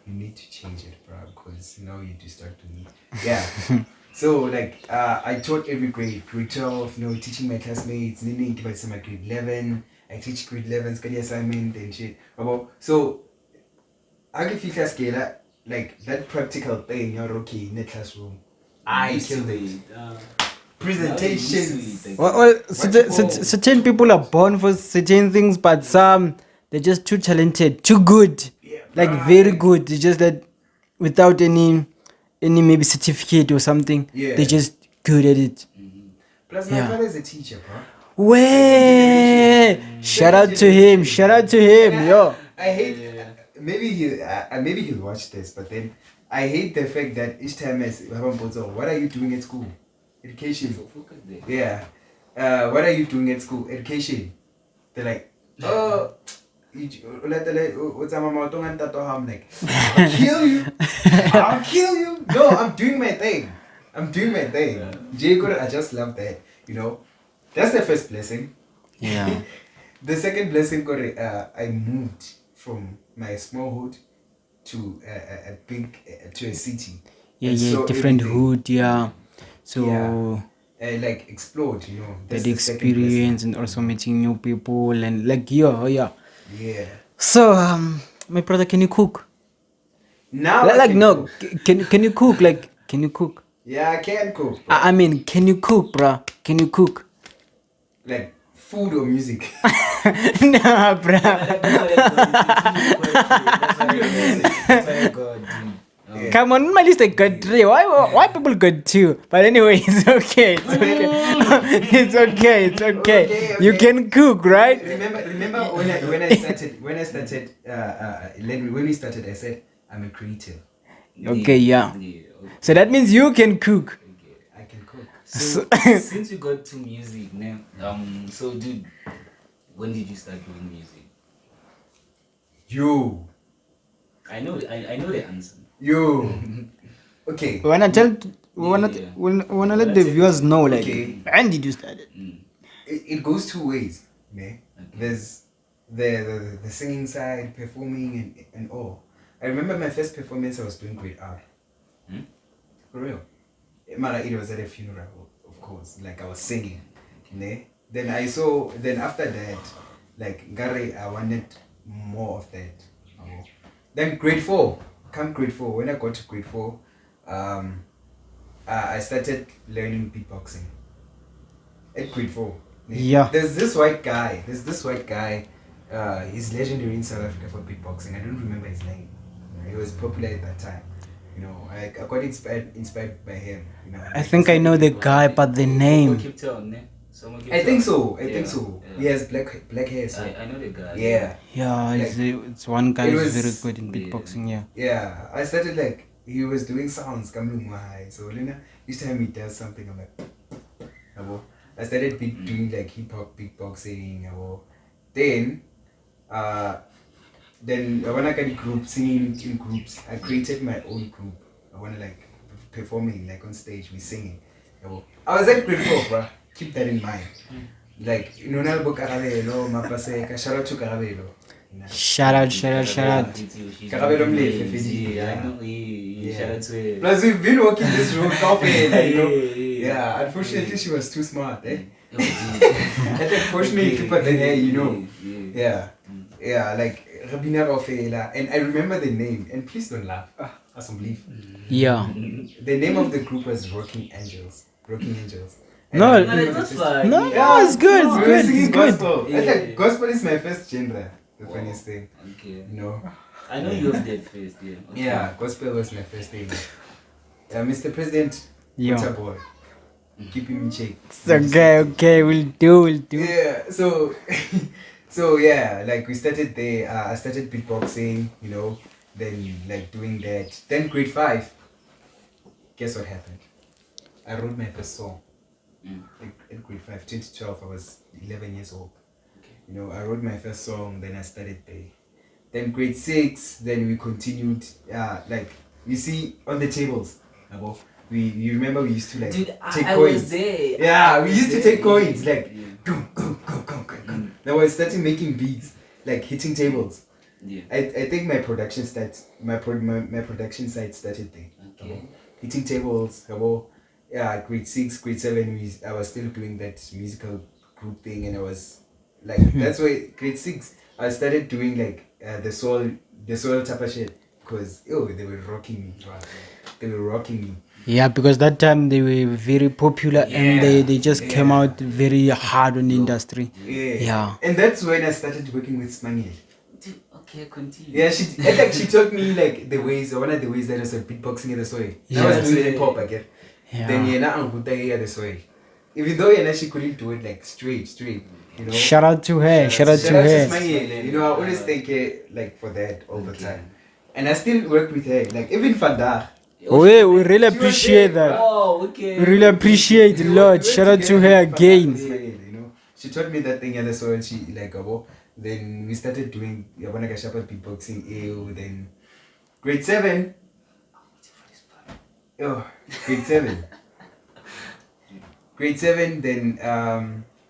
B: You need to change it, bro, because now you distracted me. Yeah. So like I taught every grade 12, teaching my classmates, learning to my grade 11. I teach grade 11 study assignment and shit. So I can feel class like that practical thing, you're okay in the classroom. I killed it. Presentations.
C: Well, certain people are born for certain things, but some they're just too talented, too good,
B: Yeah,
C: like
B: right.
C: very good. It's just that without any maybe certificate or something,
B: Yeah.
C: they're just good at it.
B: Plus my
C: Yeah.
B: father is a teacher, bro.
C: Way! Shout out to him! Shout out to him! Yo!
B: I hate. Maybe he'll watch this, but then I hate the fact that each time what are you doing at school? Education.
A: Focus there.
B: Yeah. what are you doing at school? Education. They're like, oh, I'm like, I'll kill you. I'll kill you. No, I'm doing my thing. I just love that. That's the first blessing.
C: Yeah.
B: The second blessing, I moved from my small hood to a city.
C: Yeah,
B: And
C: yeah,
B: saw
C: different
B: everything.
C: hood, yeah. So
B: Yeah. I explored, That's
C: that
B: the second
C: experience and also meeting new people and like yeah.
B: blessing. Yeah.
C: So my brother, can you cook?
B: Now
C: Like,
B: I can
C: no,
B: cook.
C: can you cook? Like, can you cook?
B: Yeah, I can cook. Bro.
C: I mean, can you cook, bruh? Can you cook?
B: Like food or music.
C: Nah, bruh.
A: That's why I got dude.
B: Yeah.
C: Come on, my list I got 3. Why people got 2? But anyway, it's okay. It's okay. It's okay. It's okay.
B: Okay,
C: You
B: okay.
C: can cook, right?
B: Remember when I started when we started, I said I'm a creative.
C: Okay, yeah.
A: Okay.
C: So that means you can cook.
B: I can cook.
A: So since we got to music now, so dude, when did you start doing music?
B: You.
A: I know the answer.
B: You. Okay.
C: Wanna let the
A: Yeah.
C: viewers know, like,
B: Okay.
C: when did you start it?
B: It goes 2 ways.
A: Okay.
B: There's the singing side, performing and all. I remember my first performance I was doing grade R. For real. Mara, it was at a funeral, of course. Like I was singing. Then after that, like Gary, I wanted more of that. Then grade 4. When I got to grade 4, I started learning beatboxing. At grade 4.
C: Yeah.
B: There's this white guy. He's legendary in South Africa for beatboxing. I don't remember his name. He was popular at that time. I got inspired by him.
C: I think I know the guy, but the name.
B: I think so.
A: Yeah.
B: He has black hair. So.
A: I know the guy.
B: Yeah.
C: Yeah, it's one guy
B: It
C: who's
B: was-
C: very good in beatboxing, yeah.
B: Yeah. I started he was doing sounds coming high. So Lena, each time he does something, I'm like, "Abo." I started doing hip hop beatboxing. Abo. Then I wanna get group singing in groups. I created my own group. I wanna performing on stage, we singing. Abo. I was at grade 4, bruh. Keep that in mind. Nonalbo Karabelo, Mapaseka, shout out to Karabelo.
C: Shout out.
B: Karabelo Mlefe, Fedi.
A: Yeah, I know. Shout out to her.
B: Plus, we've been walking this road, coffee,
A: Yeah.
B: Yeah, unfortunately, she was too smart, eh?
A: Oh, dude.
B: Unfortunately, but then,
A: Yeah.
B: Yeah, Rabina Rofela. And I remember the name, and please don't laugh. I don't believe.
C: Yeah.
B: The name of the group was Rocking Angels. And
C: No,
B: I
A: No,
B: remember
A: that's
B: the
A: fine.
C: No,
A: Yeah.
C: it's good, it's
B: We were
C: good,
B: singing
C: it's good.
B: gospel.
A: Yeah.
B: Gospel is my first genre. The funniest thing,
A: Okay.
B: I
A: I know you have that first, yeah. Okay.
B: Yeah, gospel was my first thing. Mr. President,
C: Yeah.
B: what's up, boy? Keep him in check.
C: It's okay, we'll do.
B: Yeah, so yeah, we started there. I started beatboxing, then doing that. Then grade 5, guess what happened? I wrote my first song. In grade 5, 2012, I was 11 years old.
A: Okay.
B: I wrote my first song, then I started there. Then grade 6, then we continued. You see on the tables, you remember we used to
A: Dude,
B: take
A: I
B: coins.
A: was there.
B: Yeah,
A: I
B: we
A: was
B: used to
A: there.
B: take coins
A: Yeah.
B: go. Then I started making beats, hitting tables.
A: Yeah.
B: I think my production production side started there.
A: Okay.
B: Hitting tables. Yeah, grade 6, grade 7, I was still doing that musical group thing, and I was that's why grade 6 I started doing the soul type of shit, because they were rocking me.
C: Yeah, because that time they were very popular and they just came out very hard on the industry. Yeah.
B: And that's when I started working with Smangel.
A: Dude, okay, continue.
B: Yeah, she taught me the ways, one of the ways that I started beatboxing at the soil. I was doing hip hop again.
C: Yeah.
B: Then at the soil. Even though she couldn't do it straight.
C: Shout out to her. Shout out to her.
B: Smangel. I always thank her for that all the time. And I still work with her. Even vandaag.
C: We really appreciate that.
A: Oh, okay.
C: We really appreciate a lot. Shout out to her again.
B: she taught me that thing and so and she like then we started doing yabona kashapa beatboxing then grade 7 grade 7 grade 7 then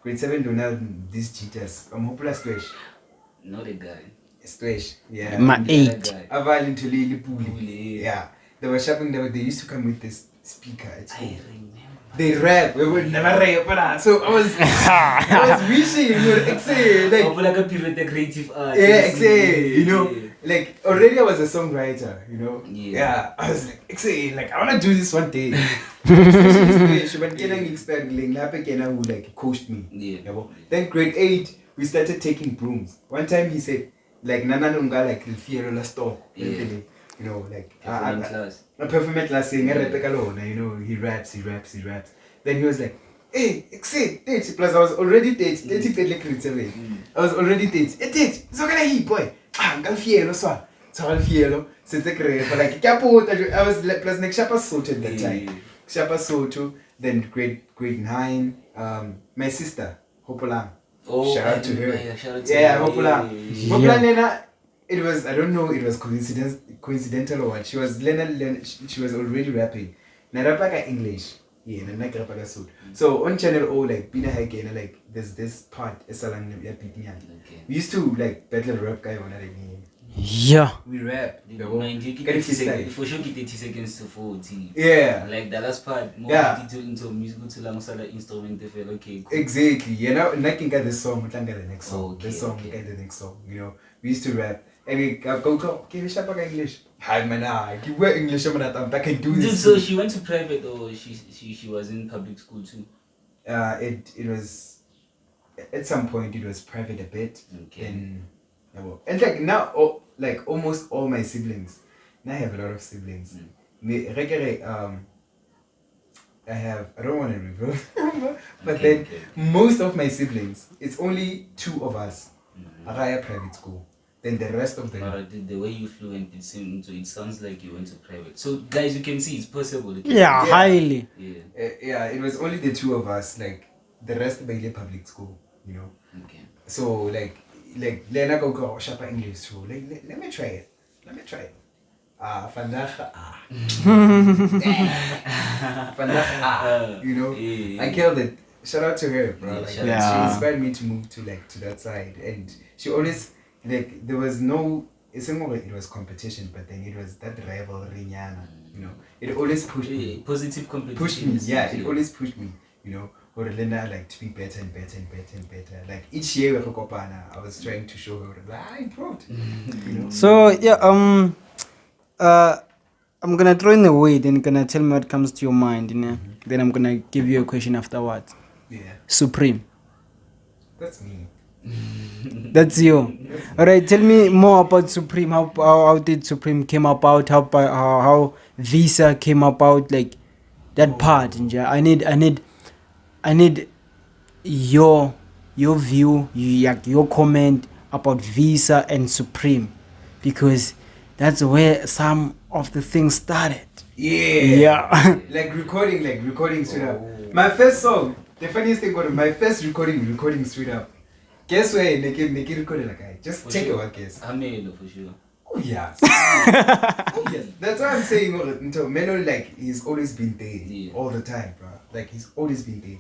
B: grade 7 do now these cheaters hopefully
A: Not a guy.
B: Stretch, yeah.
C: My
A: The other
C: 8.
A: guy.
B: Aval into Lily
A: Puli.
B: Yeah. They were shopping there, they used to come with this speaker. It's
A: I
B: cool.
A: remember.
B: They rap. We would never rap, but so I was wishing you would excel.
A: Like a period the creative art.
B: Yeah, excel. You know, like already I was a songwriter. You know.
A: Yeah.
B: I was like excel. Like I wanna do this one day. Especially when getting expert, who like coached me.
A: Yeah.
B: Then grade 8, we started taking brooms. One time he said, like Nana Nunga like Fiero la store. You know, like a performance class saying you know, he raps. Then he was like, hey, exit, date. Plus I was already date, 30 I was already date. Hey, date, it's okay, he boy. Gal Fiero, so I'll Fiero. So it's like I was like plus next Shapa Soto at that time. Shapa Soto, then grade 9, my sister, Hopolang.
A: Oh,
B: shout out to her.
A: Yeah,
B: Hopolang. It was, I don't know, it was coincidental or what. She was she was already rapping. Na rapaka English. Yeah, na rapaka suit. So on channel O, like Pina Hagen, like there's this part we used to like battle rap guy on that game.
C: Yeah.
A: We rap. For sure, 30 seconds to 40.
B: Yeah.
A: Like the last part, more into musical to Lamusala instrument. They feel okay. Cool.
B: Exactly. You know, and I can get the song, we can get the next song.
A: Okay,
B: the song, we get the next song. You know, we used to rap. And we go, can you speak English? Hi, man, I keep wearing English, I'm back and do this.
A: Dude, so she went to private or she was in public school too?
B: It was, at some point, it was private a bit.
A: Okay.
B: And like now, like almost all my siblings, now I have a lot of siblings. I don't want to reveal, but then most of my siblings, it's only 2 of us, are private school. Then the rest of them.
A: The way you fluent, it sounds like you went to private. So guys, you can see it's possible.
C: Yeah, highly.
B: Yeah, it was only the 2 of us. Like the rest by the public school, you know.
A: Okay.
B: So like Lena go Shapa English too. Like let me try it. Vandaag you know. I killed it. Shout out to her, bro. Like, she inspired me to move to that side, and she always like there was no. It's not like it was competition, but then it was that rivalry, you know. It always pushed me.
A: Positive competition.
B: Pushed me, yeah. It always pushed me, you know. Or Linda like to be better and better. Like each year with Kopana, I was trying to show her that I improved. You know?
C: So yeah, I'm gonna throw in the weight and gonna tell me what comes to your mind, you know. Then I'm gonna give you a question afterwards.
B: Yeah.
C: Supreme.
B: That's me.
C: That's you. Alright, tell me more about Supreme. How did Supreme came about? How Visa came about? Like that part. I need your view, your comment about Visa and Supreme, because that's where some of the things started.
B: Yeah. like recording straight up. My first song, the funniest thing about my first recording straight up. Guess where Nikki recorded like I just take a guess.
A: Meelo for sure.
B: Oh yes. Oh yes. That's why I'm saying Meelo, like he's always been there all the time, bro. Like he's always been there.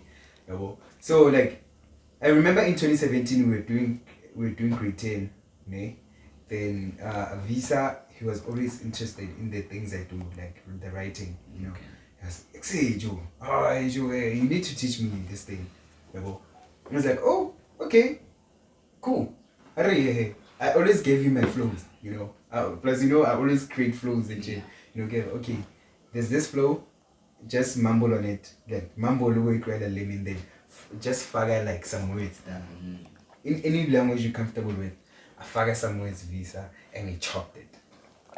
B: So like I remember in 2017 we were doing grade 10, then Visa, he was always interested in the things I do, like the writing, you know. He was like, say Joe, you need to teach me this thing. I was like, oh, okay, cool. I always gave you my flows, you know. Plus, you know, I always create flows and shit. You know, okay, there's this flow, just mumble on it. Like mumble the way to lemon, then just figure like some words down. In any language you're comfortable with, I figure some words Visa and he chopped it.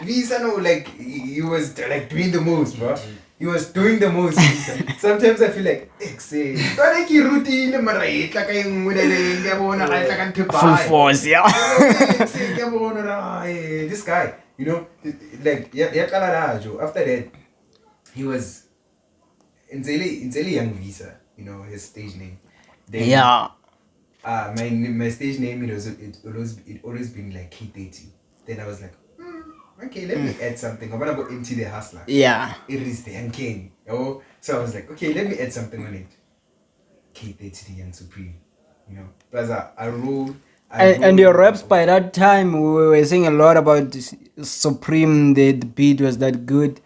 B: Visa, no, like he was like doing the most, bro. He was doing the most. Visa. Sometimes I feel like,
C: full force, yeah.
B: This guy, you know, like after that, he was Nzeli Young Visa, you know, his stage name. Then, my stage name it always been like K30. Then I was like, okay, let me add something. I'm gonna go into the hustler.
C: Yeah.
B: It is the young king. Oh, so I was like, okay, let me add something on it. K30 the young supreme. You know, plus I wrote.
C: And your raps by that time, we were saying a lot about Supreme. The beat was that good,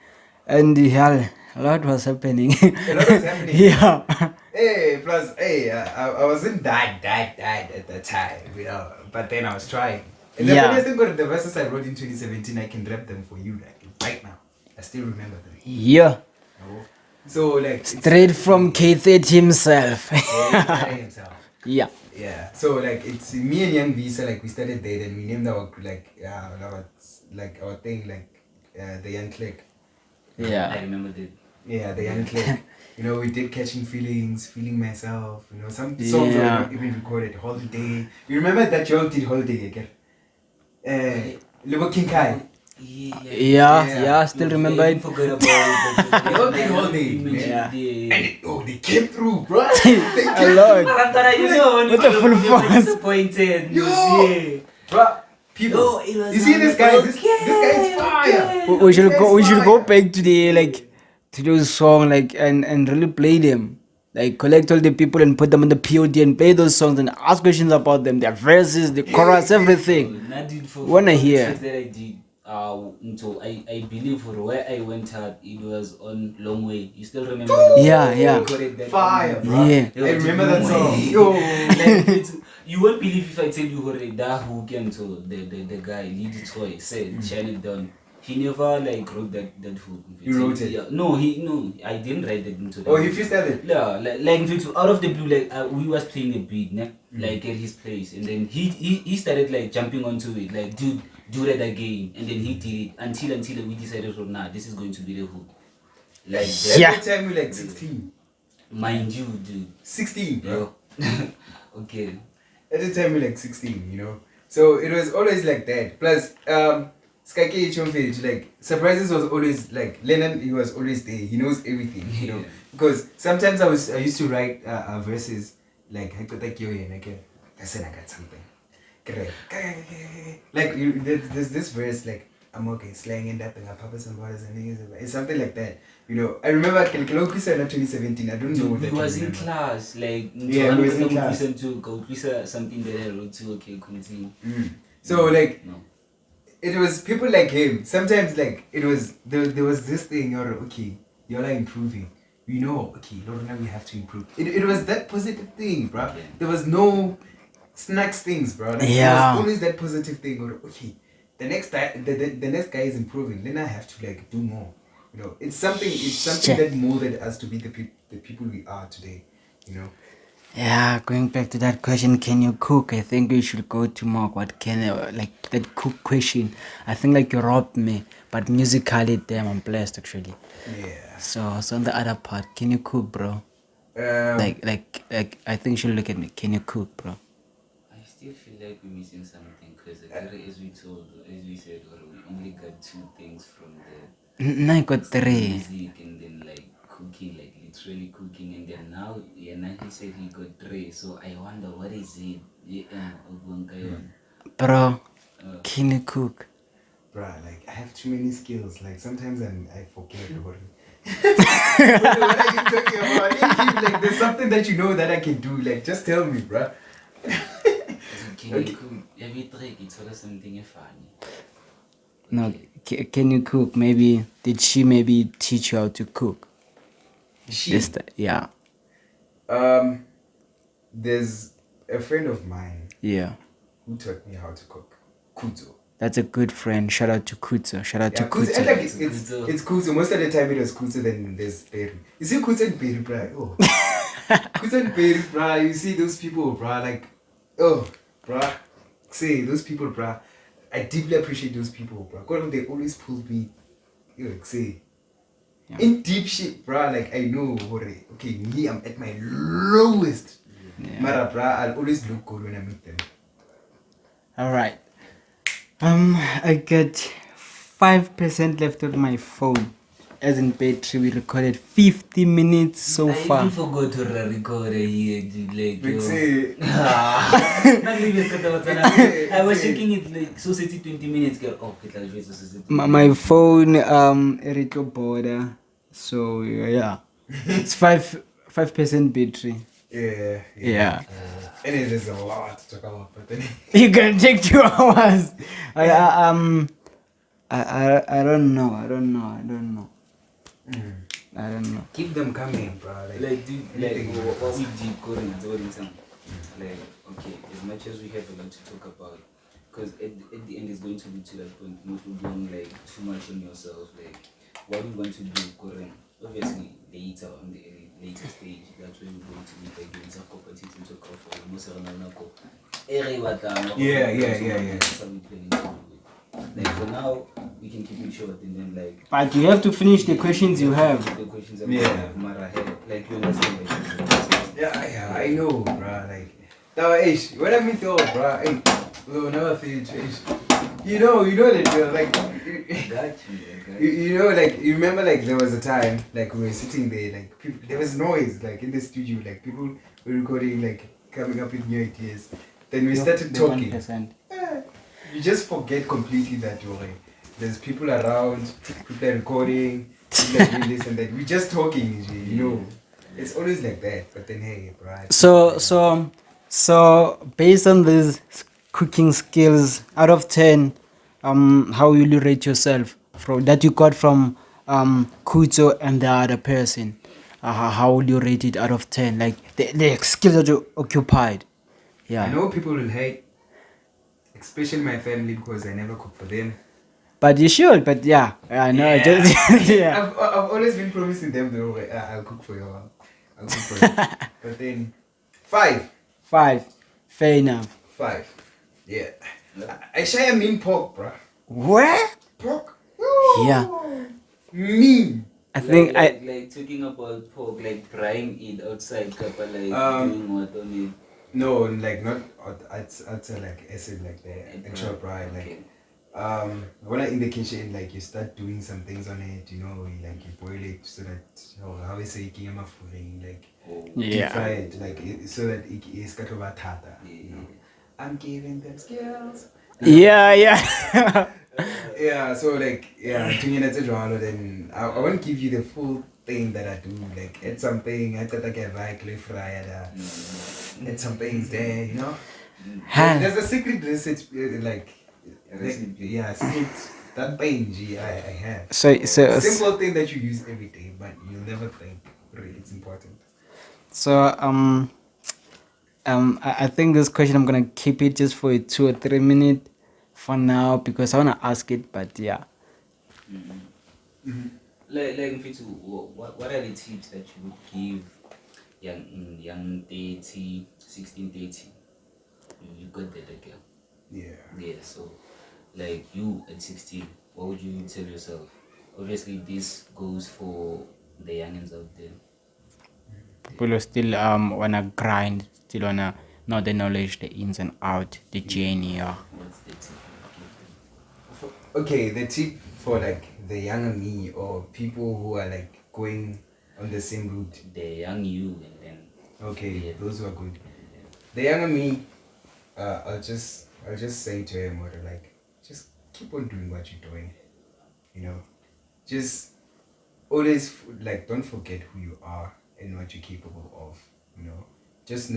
C: and hell, a lot was happening.
B: A lot was happening.
C: Yeah.
B: Hey, plus, hey, I wasn't that at the time, you know. But then I was trying. And the funniest thing about the verses I wrote in 2017, I can rap them for you, like right now. I still remember them.
C: Yeah.
B: Oh. So like
C: Straight from K30 himself.
B: himself.
C: Yeah.
B: Yeah. So like it's me and Young Visa, like we started there, and we named our our thing like the Young Click.
A: I
C: Yeah.
A: remember that.
B: Yeah, the Young Click. You know, we did Catching Feelings, Feeling Myself. You know, some songs that were not even recorded. Holiday. You remember that y'all did Holiday again? Little King Kai.
C: Yeah, still remember it.
A: Forgot about it.
B: Y'all did Holiday.
C: Yeah.
B: And they came through, bro.
C: A lot.
A: You know, when
C: With the full force.
A: disappointed.
B: Yo! Bro, people.
A: No, it was
B: You see this guy? This
A: okay.
B: guy is fire.
C: We should
B: This
C: go.
B: guy's
C: We should go
B: fire.
C: back to those songs and really play them. Like collect all the people and put them on the POD and play those songs and ask questions about them, their verses, the chorus, everything. Wanna hear?
A: That I did. So I believe for where I went out, it was on Long Way. You still remember?
C: Yeah.
B: Fire, bro.
C: Yeah.
B: I remember that song.
A: Yo, like, you won't believe if I tell you that who came to the guy, Lady Toy, said, shine it down. He never like wrote that hook.
B: You wrote it?
A: Yeah. No, I didn't write that into that.
B: Oh, he freestyled it?
A: Yeah, like in fact, out of the blue, like we was playing a beat, like at his place, and then he started like jumping onto it, like dude, do that again, and then he did it until we decided, oh, nah, this is going to be the hook. Like that.
C: Yeah.
B: Every time we like 16.
A: Mind you, dude.
B: 16, bro.
A: Yo. Okay.
B: Every time we like 16, you know. So it was always like that. Plus, Sky Chomfage, like Surbriizers was always like Lennon. He was always there. He knows everything, you know. Because sometimes I used to write verses like I said I got something. Correct. Like there's this verse like I'm okay slang and that thing. Papas and brothers and niggas. It's something like that. You know. I remember Kilokisa in 2017. I don't know what
A: He
B: that
A: was in
B: remember.
A: class, like
B: Yeah, he was in class.
A: Something that I wrote to. Okay, continue.
B: So like.
A: No.
B: It was people like him. Sometimes like it was there was this thing. You're okay. You're like improving. We know. Okay, Lord, now we have to improve. It was that positive thing, bro.
A: Yeah.
B: There was no snacks things, bro. Like,
C: Yeah.
B: There was always that positive thing. Or okay, the next guy is improving. Then I have to like do more. You know, it's something that molded us to be the people we are today. You know.
C: Yeah, going back to that question, can you cook? I think we should go to Mark. What can like that cook question? I think like you robbed me, but musically, damn, I'm blessed actually.
B: Yeah.
C: So on the other part, can you cook, bro? Like I think you should look at me. Can you cook, bro?
A: I still feel like we're missing something because as we said, we only got two things from the
C: Now I got three.
A: music and then like cooking, like literally cooking, and then now he said he got three. So I wonder what is it?
C: Bro, can you cook?
B: Bruh, like I have too many skills. Like sometimes I forget about it. What are you talking about? Like there's something that you know that I can do. Like just tell me, bruh.
A: Can you cook? Every trick, it's always something funny.
C: No, can you cook? Maybe did she maybe teach you how to cook? Yeah.
B: There's a friend of mine
C: Yeah.
B: who taught me how to cook. Kuzo.
C: That's a good friend. Shout out to Kuzo. Shout out to
B: Kuzo. And
C: Kuzo.
B: like it's Kuzo. Most of the time it was Kuzo, then there's Peru. You see Kuzo and Peru, bruh. Oh. Kuzo and Peru, bruh. You see those people, bruh. Like, oh, bruh. Say those people, bruh. I deeply appreciate those people, bruh. God, they always pulled me. Say.
C: Yeah.
B: In deep shit, bruh. Like I know, okay, me, I'm at my lowest.
C: Yeah.
B: Mara, bruh, I'll always look good when I meet them.
C: All right. I got 5% left on my phone. as in battery, we recorded 50 minutes so
A: I
C: far.
A: even forgot to record here, dude. Like,
B: Big
A: yo.
B: say.
A: Not even I was checking it like so 20 minutes. Girl. Oh, it like just 60
C: My phone, little border. So yeah, it's 5% battery. Yeah.
B: And it is a lot to talk about, but then
C: You can take 2 hours. I don't know. I don't know.
B: keep them coming, bro.
A: like dude, like
B: anything
A: what we did going in time. Like, okay, as much as we have a lot to talk about, because at the end it's going to be to that point, not doing like too much on yourself. Like, what we want to do, Korean, obviously later on the later stage, that's when we're going to be like doing some competitive to talk for most of the
B: Yeah.
A: That's how we planning to do it. Like for now, we can keep it short and then like.
C: But you have to finish the questions you have.
A: The questions that
B: Yeah.
A: we have, Mara, like you understand, like.
B: Yeah, I know, bro. Like, now, when I meet you, bro, we'll never finish. You know that you're like,
A: Got
B: you know, like, you remember, like, there was a time, like, we were sitting there, like, people, there was noise, like, in the studio, like, people were recording, like, coming up with new ideas. Then we started
C: The
B: talking.
C: 1%.
B: You just forget completely that there's people around, people are recording, people are doing this and that. We're just talking, you know. It's always like that. But then, hey, bro.
C: So based on these cooking skills, out of 10, how will you rate yourself from that you got from Kuto and the other person? How would you rate it out of 10? Like the skills that you occupied. Yeah.
B: I know people will hate, especially my family, because I never cook for them.
C: But you should. But yeah, I know.
B: Yeah.
C: Just yeah.
B: I've always been promising them, though, I'll cook for you. I'll cook for you. But then, 5.
C: 5. Fair enough.
B: 5. Yeah. I share mean pork, bro.
C: Where?
B: Pork?
C: Yeah.
B: Mean.
C: I think
A: like talking about pork, like frying it outside, couple like doing what on it.
B: No, like not I'd say like acid like the actual fry, like when I in the kitchen, like you start doing some things on it, you know, like you boil it so that how we say like deep fry it, like so that it is cut over tata. You know, I'm giving them skills.
C: yeah.
B: Yeah, so like then I won't give you the full thing that I do, like add something, I thought I can fry add some things there, you know. There's a secret recipe, like secret that pain I have.
C: So
B: Simple thing that you use every day, but you'll never think really it's important.
C: So I think this question I'm gonna keep it just for 2 or 3 minutes for now because I wanna ask it, but yeah.
A: Like Mfitu, what are the tips that you would give young 30, 16, 30? You got that girl. Yeah, so like you at 16, what would you tell yourself? Obviously this goes for the youngins out there.
C: People who still wanna grind, still wanna know the knowledge, the ins and out, the journey. Yeah.
A: What's the tip?
B: Okay, the tip for like the younger me or people who are like going on the same route.
A: The young you and then.
B: Okay, those who are good. The younger me, I'll just say to him, like, just keep on doing what you're doing. You know, just always like don't forget who you are and what you're capable of. You know, just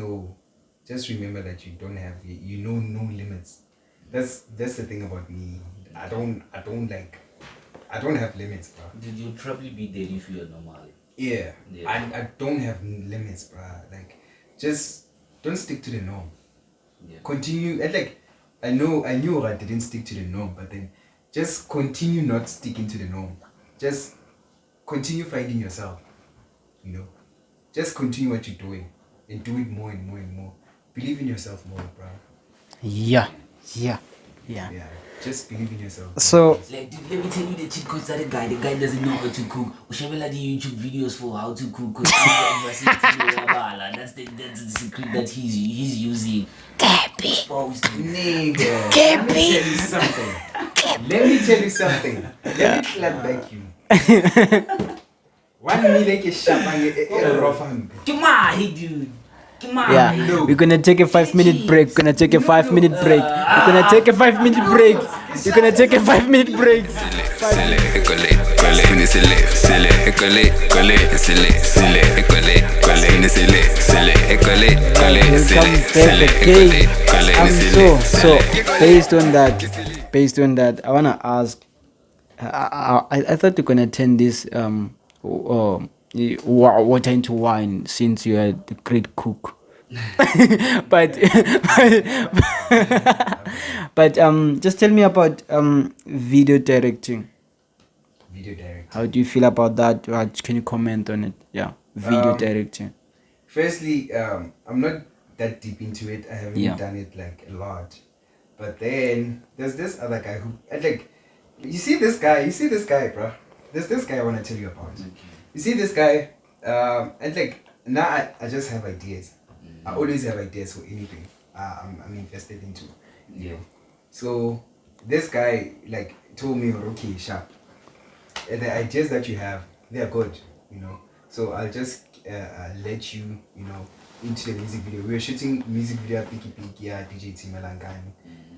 B: remember that you don't have no limits. That's the thing about me. I don't have limits, bro.
A: Did you probably be there if you're normal?
B: Yeah. I don't have limits, bro. Like, just don't stick to the norm.
A: Yeah.
B: Continue. And like, I knew I didn't stick to the norm, but then just continue not sticking to the norm. Just continue finding yourself. You know, just continue what you're doing and do it more and more and more. Believe in yourself more, bro.
C: Yeah.
B: Yeah. Just believe in yourself.
C: So
A: Like, dude, let me tell you the cheat codes that the guy doesn't know how to cook. We should have like the YouTube videos for how to cook. Cause that's the secret that he's using. Exposed.
B: Nigga, let me tell you something. Let me clap back you. 1 million ke shapang rofang.
A: Come on, dude. Come on.
C: Yeah,
B: No.
C: we're gonna take a 5-minute break. We're gonna take a 5-minute break. We're gonna take a 5-minute break. We're gonna take a 5-minute break. So based on that, I wanna ask. I thought you're gonna attend this water into wine since you are the great cook. but just tell me about video directing.
B: Video directing.
C: How do you feel about that? What can you comment on it? Yeah, video directing.
B: Firstly, I'm not that deep into it. I haven't done it like a lot. But then there's this other guy who like, you see this guy, bro. There's this guy I want to tell you about. Okay. You see this guy, and like now I just have ideas. I always have ideas for anything I'm invested into. You know? So this guy like told me, okay, sharp. The ideas that you have, they are good, you know. So I'll just let you, you know, into the music video. We were shooting music video at Piki Piki, DJ Timalangani,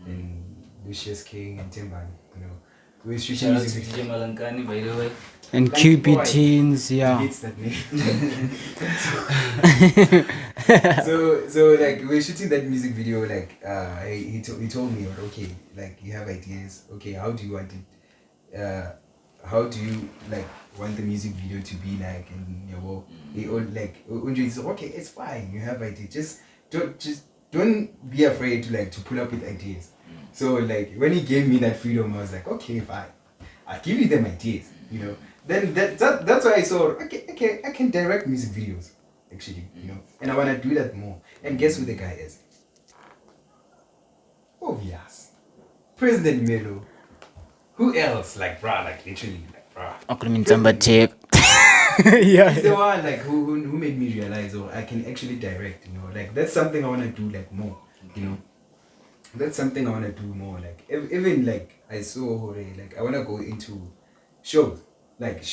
B: and Lucius King and Timban, you know. We were shooting
A: Shout out to
B: music
A: DJ Malankani, by the way.
C: And
B: like,
C: QP teens,
B: He
C: yeah.
B: hates that name. so like we were shooting that music video. Like he told me, okay, like you have ideas. Okay, how do you want it? How do you like want the music video to be like? And you know, they all like Unji said, okay, it's fine. You have ideas. Just don't be afraid to like to pull up with ideas. So like when he gave me that freedom, I was like, okay, fine. I'll give you them ideas. You know. Then that's why I saw, okay, I can direct music videos, actually, you know, and I want to do that more. And guess who the guy is? Obvious. President Meelo. Who else? Like, bruh, like, literally, like, bruh.
C: Yeah.
B: He's the one, like, who made me realize, oh, I can actually direct, you know, like, that's something I want to do, like, more, you know. That's something I want to do more, like, even, like, I saw, like, I want to go into shows. Like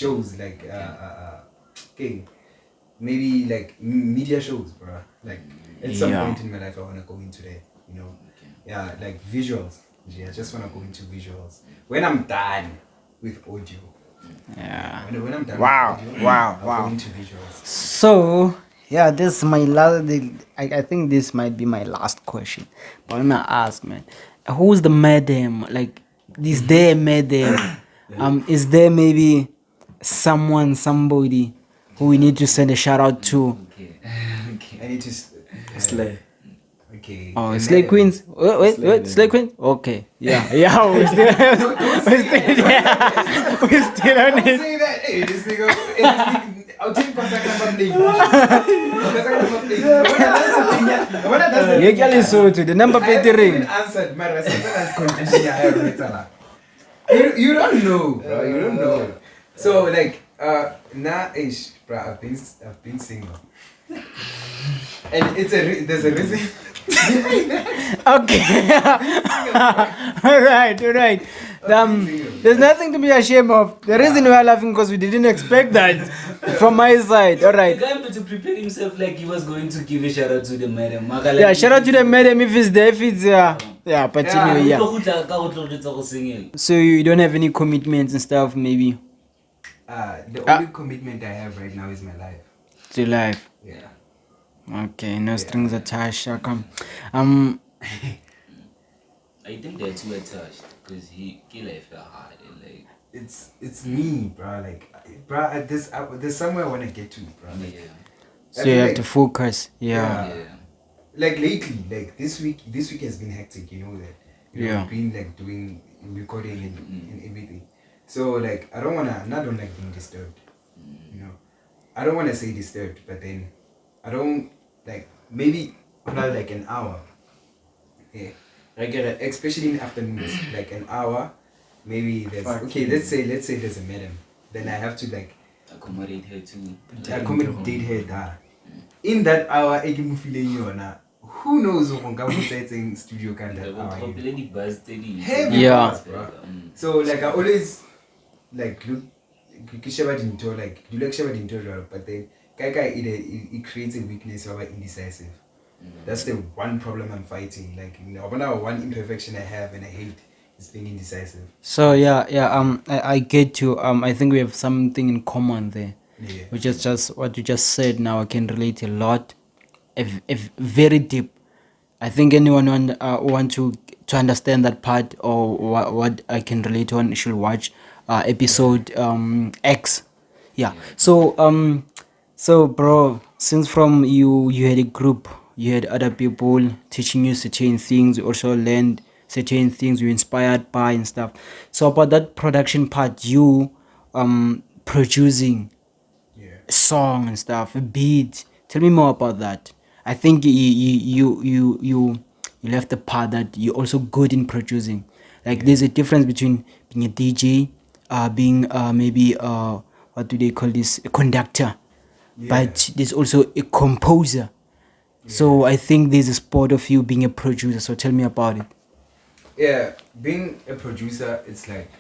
B: maybe like media shows, bro. Like at some point in my life I wanna go into that, you know. Okay. Yeah, like visuals. Yeah, I just wanna go into visuals. When I'm done with audio.
C: Yeah.
B: When I'm done
C: Wow.
B: with audio,
C: Wow.
B: I'll
C: Wow.
B: go into visuals.
C: So yeah, this is my last. I think this might be my last question. But I'm gonna ask, man, who's the madam? Like, is there a madam? Is there maybe somebody who we need to send a shout out to?
A: Okay.
B: I need to
C: Slay.
B: Okay.
C: Oh, Slay Queens. Wait, Slay Queen. Okay, yeah. We're still on
B: Don't
C: it.
B: say that. Hey, this nigga. I'll take Pasaka
C: Yeah, girl is so to the number plate ring.
B: answered my you don't know, bro. You don't know. So like now ish, bro, I've been single. And there's a reason.
C: Okay. All right. There's nothing to be ashamed of. The reason we are laughing because we didn't expect that from my side. All right.
A: The guy had to prepare himself like he was going to give a shout out to the madam.
C: Yeah, shout out to the madam if it's there, if it's yeah. Yeah, but anyway, yeah. So you don't have any commitments and stuff, maybe?
B: The only commitment I have right now is my life.
C: To life.
B: Yeah.
C: Okay, no strings attached. Come.
A: I think they're too attached because he life hard and like
B: it's me, bro. Like, bro, there's somewhere I wanna get to, bro. Like,
A: yeah.
C: So you have to focus. Yeah.
B: Like lately, like this week has been hectic. You know that. I've been like doing recording and everything. So like I don't like being disturbed. You know, I don't wanna say disturbed, but then I don't like maybe about like an hour. Yeah. Like especially in the afternoons, like an hour, maybe there's let's say there's a madam. Then I have to like
A: accommodate her too.
B: Accommodate her there. In that hour, who knows who can come in studio kind of hour. Heavy buzz, bro. So like I always like look like you like sheba dinto, but then it creates a weakness of indecisive. That's the one problem I'm fighting. Like, one imperfection I have and I hate is being indecisive.
C: So yeah. I get you. I think we have something in common there,
B: Yeah.
C: which is just what you just said. Now I can relate a lot, very deep. I think anyone want to understand that part or what I can relate on should watch episode X. Yeah. So bro, since from you had a group, you had other people teaching you certain things, you also learned certain things you inspired by and stuff. So about that production part, you producing
B: Yeah.
C: a song and stuff, a beat. Tell me more about that. I think you left the part that you're also good in producing. Like there's a difference between being a DJ, being maybe what do they call this, a conductor, but there's also a composer. So I think there's a spot of you being a producer. So tell me about it.
B: Yeah, being a producer, it's like,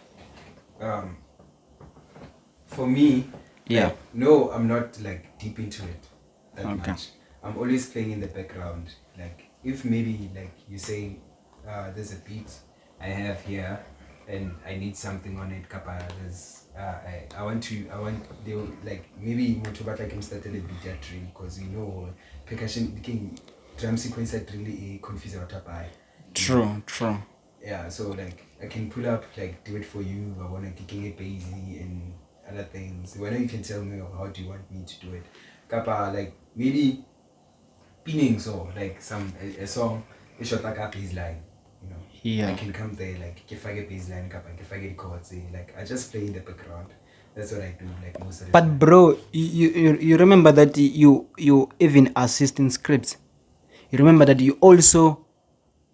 B: for me,
C: Yeah.
B: like, no, I'm not like deep into it that
C: Okay.
B: much. I'm always playing in the background. Like, if maybe like you say, there's a beat I have here, and I need something on it. Kappa, there's I want they will, like, maybe motobat like started a beat tree because percussion drum sequence that really confuse what I.
C: True.
B: Yeah, so like I can pull up, like, do it for you. I want to kick it bassy and other things. Whether you can tell me how do you want me to do it. Kappa, like maybe pinning, so like a song, it's short like a bass line,
C: Yeah.
B: I can come there, like if I get bass line, kappa, if I get chords, like I just play in the background. That's what I do, like most of the
C: But
B: time.
C: bro, you remember that you even assist in scripts. You remember that you also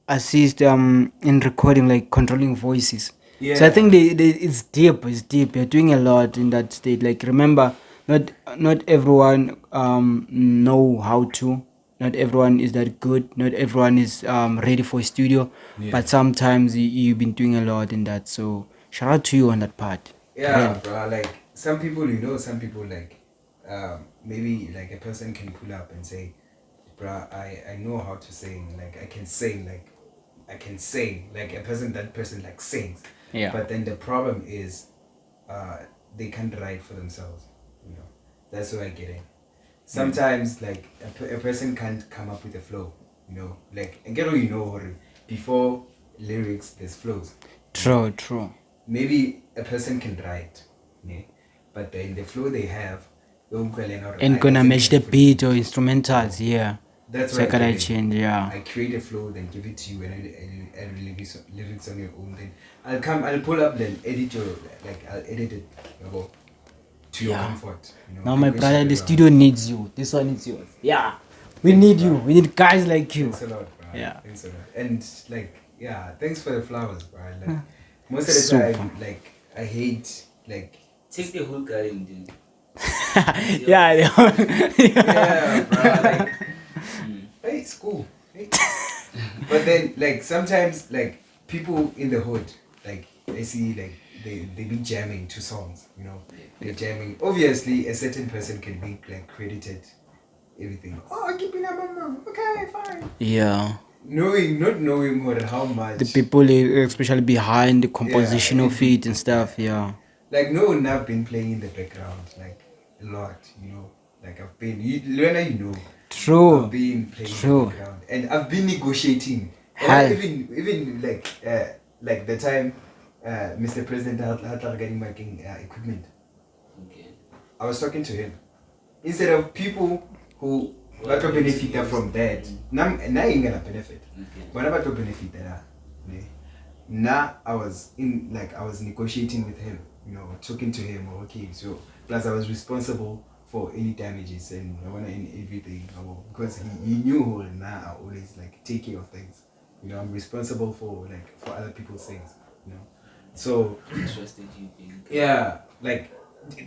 C: assist in recording, like controlling voices. So I think it's deep. It's deep. You're doing a lot in that state. Like remember, not everyone know how to. Not everyone is that good. Not everyone is ready for a studio. But sometimes you've been doing a lot in that. So shout out to you on that part.
B: Yeah,
C: Really.
B: bro. Like some people, some people like, maybe like a person can pull up and say, bro, I know how to sing. Like I can sing. Like I can sing. Like that person like sings.
C: Yeah.
B: But then the problem is, they can't write for themselves. That's what I get in. Sometimes like a person can't come up with a flow. Like and get before lyrics there's flows.
C: True.
B: Maybe a person can write, yeah, but then the flow they have
C: And gonna match the beat or instrumentals, yeah.
B: That's
C: So
B: what I
C: gotta
B: get in.
C: change, yeah.
B: I create a flow, then give it to you, and I add lyrics on your own. Then I'll pull up, then edit I'll edit it, to your
C: Yeah.
B: comfort.
C: Now my
B: Bring
C: brother,
B: shit
C: the
B: around.
C: studio needs you. This one needs yours. Yeah. We need you. We need guys like you.
B: Thanks a lot, bro.
C: Yeah.
B: Thanks a lot. And like, yeah, thanks for the flowers, bro. Like most of the
C: Super.
B: time, like I hate like.
A: Take the whole garden, dude.
C: Yeah.
B: Yeah, bro. Like, hey, it's cool. Hey. But then, like, sometimes, like, people in the hood, like, they see, like, they be jamming to songs, They're jamming. Obviously, a certain person can be, like, credited everything. Oh, keeping up, okay, fine.
C: Yeah.
B: Not knowing how much.
C: The people, especially behind the composition of it and stuff, yeah.
B: Like, no, I've been playing in the background, like, a lot, Like, I've been,
C: True.
B: I've been playing
C: True.
B: in the background. And I've been negotiating.
C: Hell.
B: And even like the time Mr. President had getting making equipment.
A: Okay.
B: I was talking to him. Instead of people who got to benefit from that, now you're gonna benefit.
A: Okay.
B: But about to benefit that, now I was negotiating with him, talking to him. Okay, so plus I was responsible for any damages and everything, because he knew now I always like take care of things. I'm responsible for other people's things. So
A: Interested you think?
B: yeah, like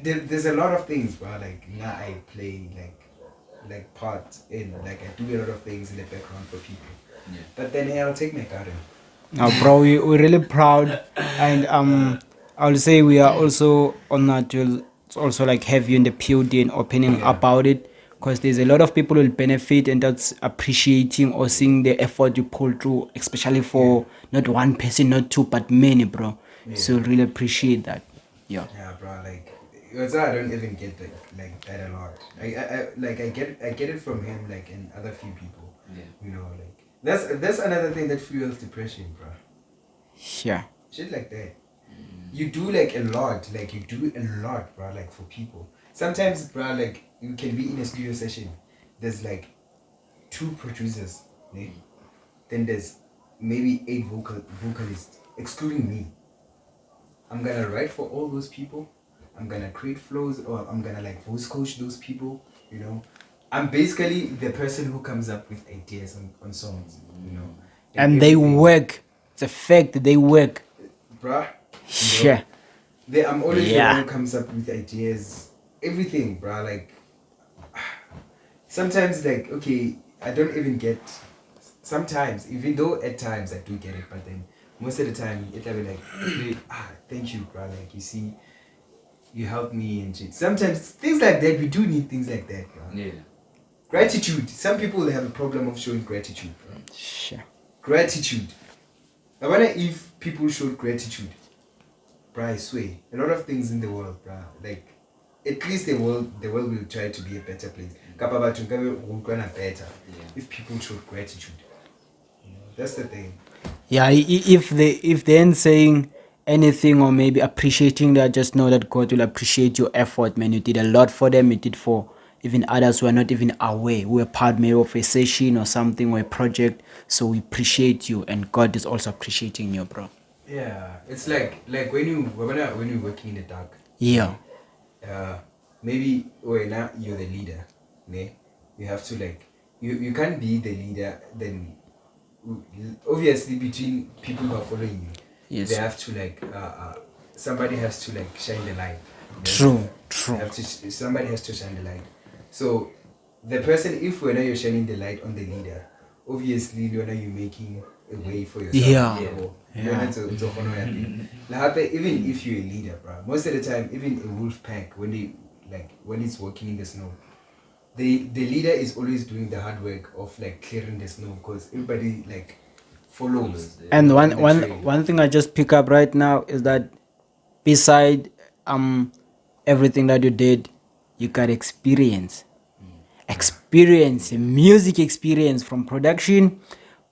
B: there's a lot of things, bro. Like now I play like part in, like I do a lot of things in the background for people.
A: Yeah.
B: But then I'll take my garden.
C: Now, bro, we're really proud, and I'll say we are also honored to also like have you in the POD and opening about it, because there's a lot of people who will benefit, and that's appreciating or seeing the effort you pull through, especially for not one person, not two, but many, bro. So really appreciate that. Yeah.
B: Yeah, bro. Like, it's I don't even get like that a lot. I get it from him, like, and other few people.
A: Yeah.
B: You know, like that's another thing that fuels depression, bro.
C: Yeah.
B: Shit like that. You do like a lot, bro. Like for people. Sometimes, bro, like you can be in a studio session. There's like 2 producers, né? Then there's maybe 8 vocalists, excluding me. I'm gonna write for all those people. I'm gonna create flows, or I'm gonna like voice coach those people. You know, I'm basically the person who comes up with ideas on songs. You know,
C: And they
B: everything.
C: work. It's a fact, they work.
B: Bruh.
C: Yeah.
B: I'm always the
C: Yeah.
B: one who comes up with ideas. Everything, bruh. Like, sometimes, like, okay, I don't even get. Sometimes, even though at times I do get it, but then most of the time, it'll be like, thank you, bruh. Like, you see, you helped me and shit. Sometimes, things like that, we do need things like that, bruh.
A: Yeah.
B: Gratitude. Some people have a problem of showing gratitude, bruh.
C: Yeah.
B: Gratitude. I wonder if people showed gratitude. Bruh, I swear, a lot of things in the world, bruh, like, at least the world will try to be a better place. Kapa batho nkabe go utlwana better if people showed gratitude. You know, that's the thing.
C: Yeah, if they ain't saying anything or maybe appreciating that, just know that God will appreciate your effort, man. You did a lot for them. You did for even others who are not even aware, who are part maybe of a session or something or a project. So we appreciate you, and God is also appreciating you, bro.
B: Yeah, it's like when you're working in the dark.
C: Yeah.
B: Maybe when now you're the leader, ne? You have to like you can't be the leader then. Obviously, between people who are following you,
C: Yes.
B: they have to like somebody has to like shine the light.
C: True.
B: Somebody has to shine the light. So the person, if when you're shining the light on the leader, obviously you're making a way for yourself.
C: Yeah.
B: Even if you're a leader, bro, most of the time, even a wolf pack, when it's walking in the snow, the leader is always doing the hard work of like clearing the snow, because everybody like follows.
C: And
B: on the trail.
C: one thing I just pick up right now is that beside everything that you did, you got experience. Music experience from production,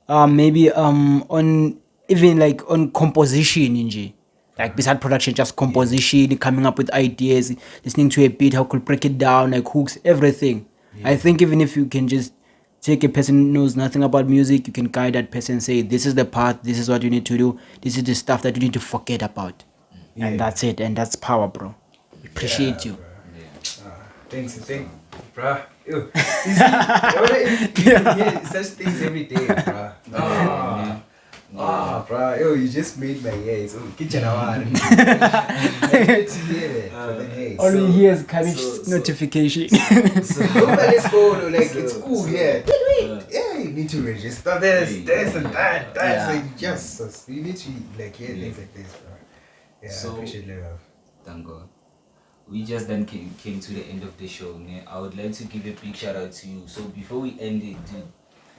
C: maybe on even like on composition nje. Like beside production, just composition, coming up with ideas, listening to a beat, how could break it down, like hooks, everything. I think even if you can just take a person who knows nothing about music, you can guide that person, say this is the path, this is what you need to do, this is the stuff that you need to forget about. And that's it, and that's power, bro. Appreciate you.
B: Thanks, bruh. Ew. You see, you hear such things every day, bruh. Bruh. Yo, you just made my ear. So, kitchen award. I get to hear it. But then, hey,
C: All you
B: so-
C: hear is cabbage notification.
B: Let's go. Like, it's cool here. Wait. Yeah, you need to register this and that. That's like, yes. So you need to, like, hear things like this, bruh. Yeah,
A: So-
B: I appreciate love.
A: Thank God. We just then came to the end of the show. Ne? I would like to give a big shout out to you. So before we end it, dude,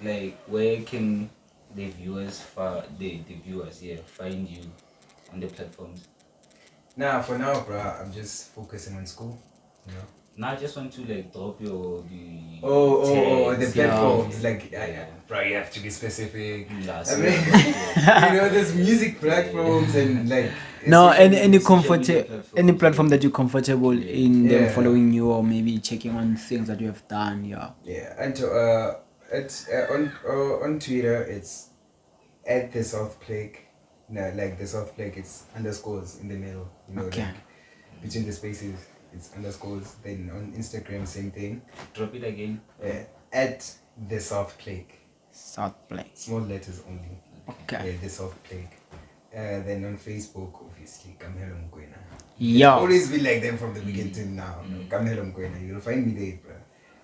A: like where can the viewers find you on the platforms?
B: Nah, for now, bruh, I'm just focusing on school. You know.
A: Now I just want to like drop the
B: The
A: tags,
B: platforms,
A: yeah.
B: like, bro, you have to be specific.
A: Yeah,
B: I
A: so-
B: mean, there's music platforms and like.
C: No,
B: social
C: any
B: media
C: comfort, any platform that you're comfortable in them
B: Yeah.
C: following you, or maybe checking on things that you have done. Yeah.
B: Yeah, and it's on Twitter it's at the South Plague. No, like the South Plague, it's underscores in the middle. You know,
C: Okay.
B: like between the spaces, it's underscores. Then on Instagram, same thing.
A: Drop it again.
B: At the South Plague.
C: South Play.
B: Small letters only.
C: Okay.
B: Yeah, the South Plague. Then on Facebook, obviously, Meelo Mkwena.
C: Yo.
B: Always be like them from the beginning till now. Meelo Mkwena. You'll find me there, bro.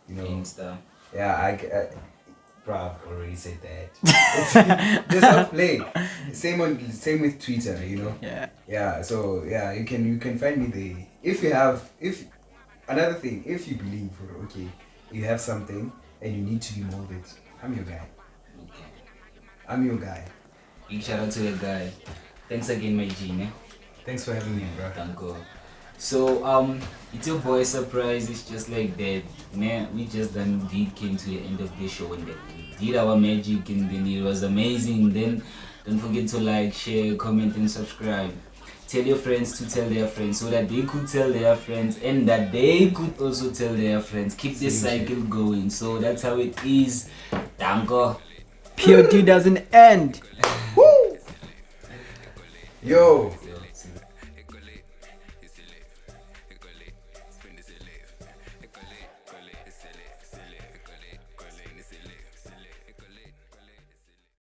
B: You know.
A: Insta.
B: Yeah, Bruv, already said that. Just not play. Same with Twitter, you know.
C: Yeah.
B: Yeah. So yeah, you can find me there. If another thing, if you believe, okay, you have something and you need to be molded, I'm your guy.
A: Okay.
B: I'm your guy.
A: Big shout out to the guy. Thanks again, my G, ne?
B: Thanks for having me, bro.
A: Thank God. So it's your boy Surprise. It's just like that, man. We just came to the end of the show and then we did our magic and then it was amazing. Then don't forget to like, share, comment, and subscribe. Tell your friends to tell their friends so that they could tell their friends and that they could also tell their friends. Keep this cycle going. So that's how it is. Danko.
C: POD doesn't end.
B: Yo.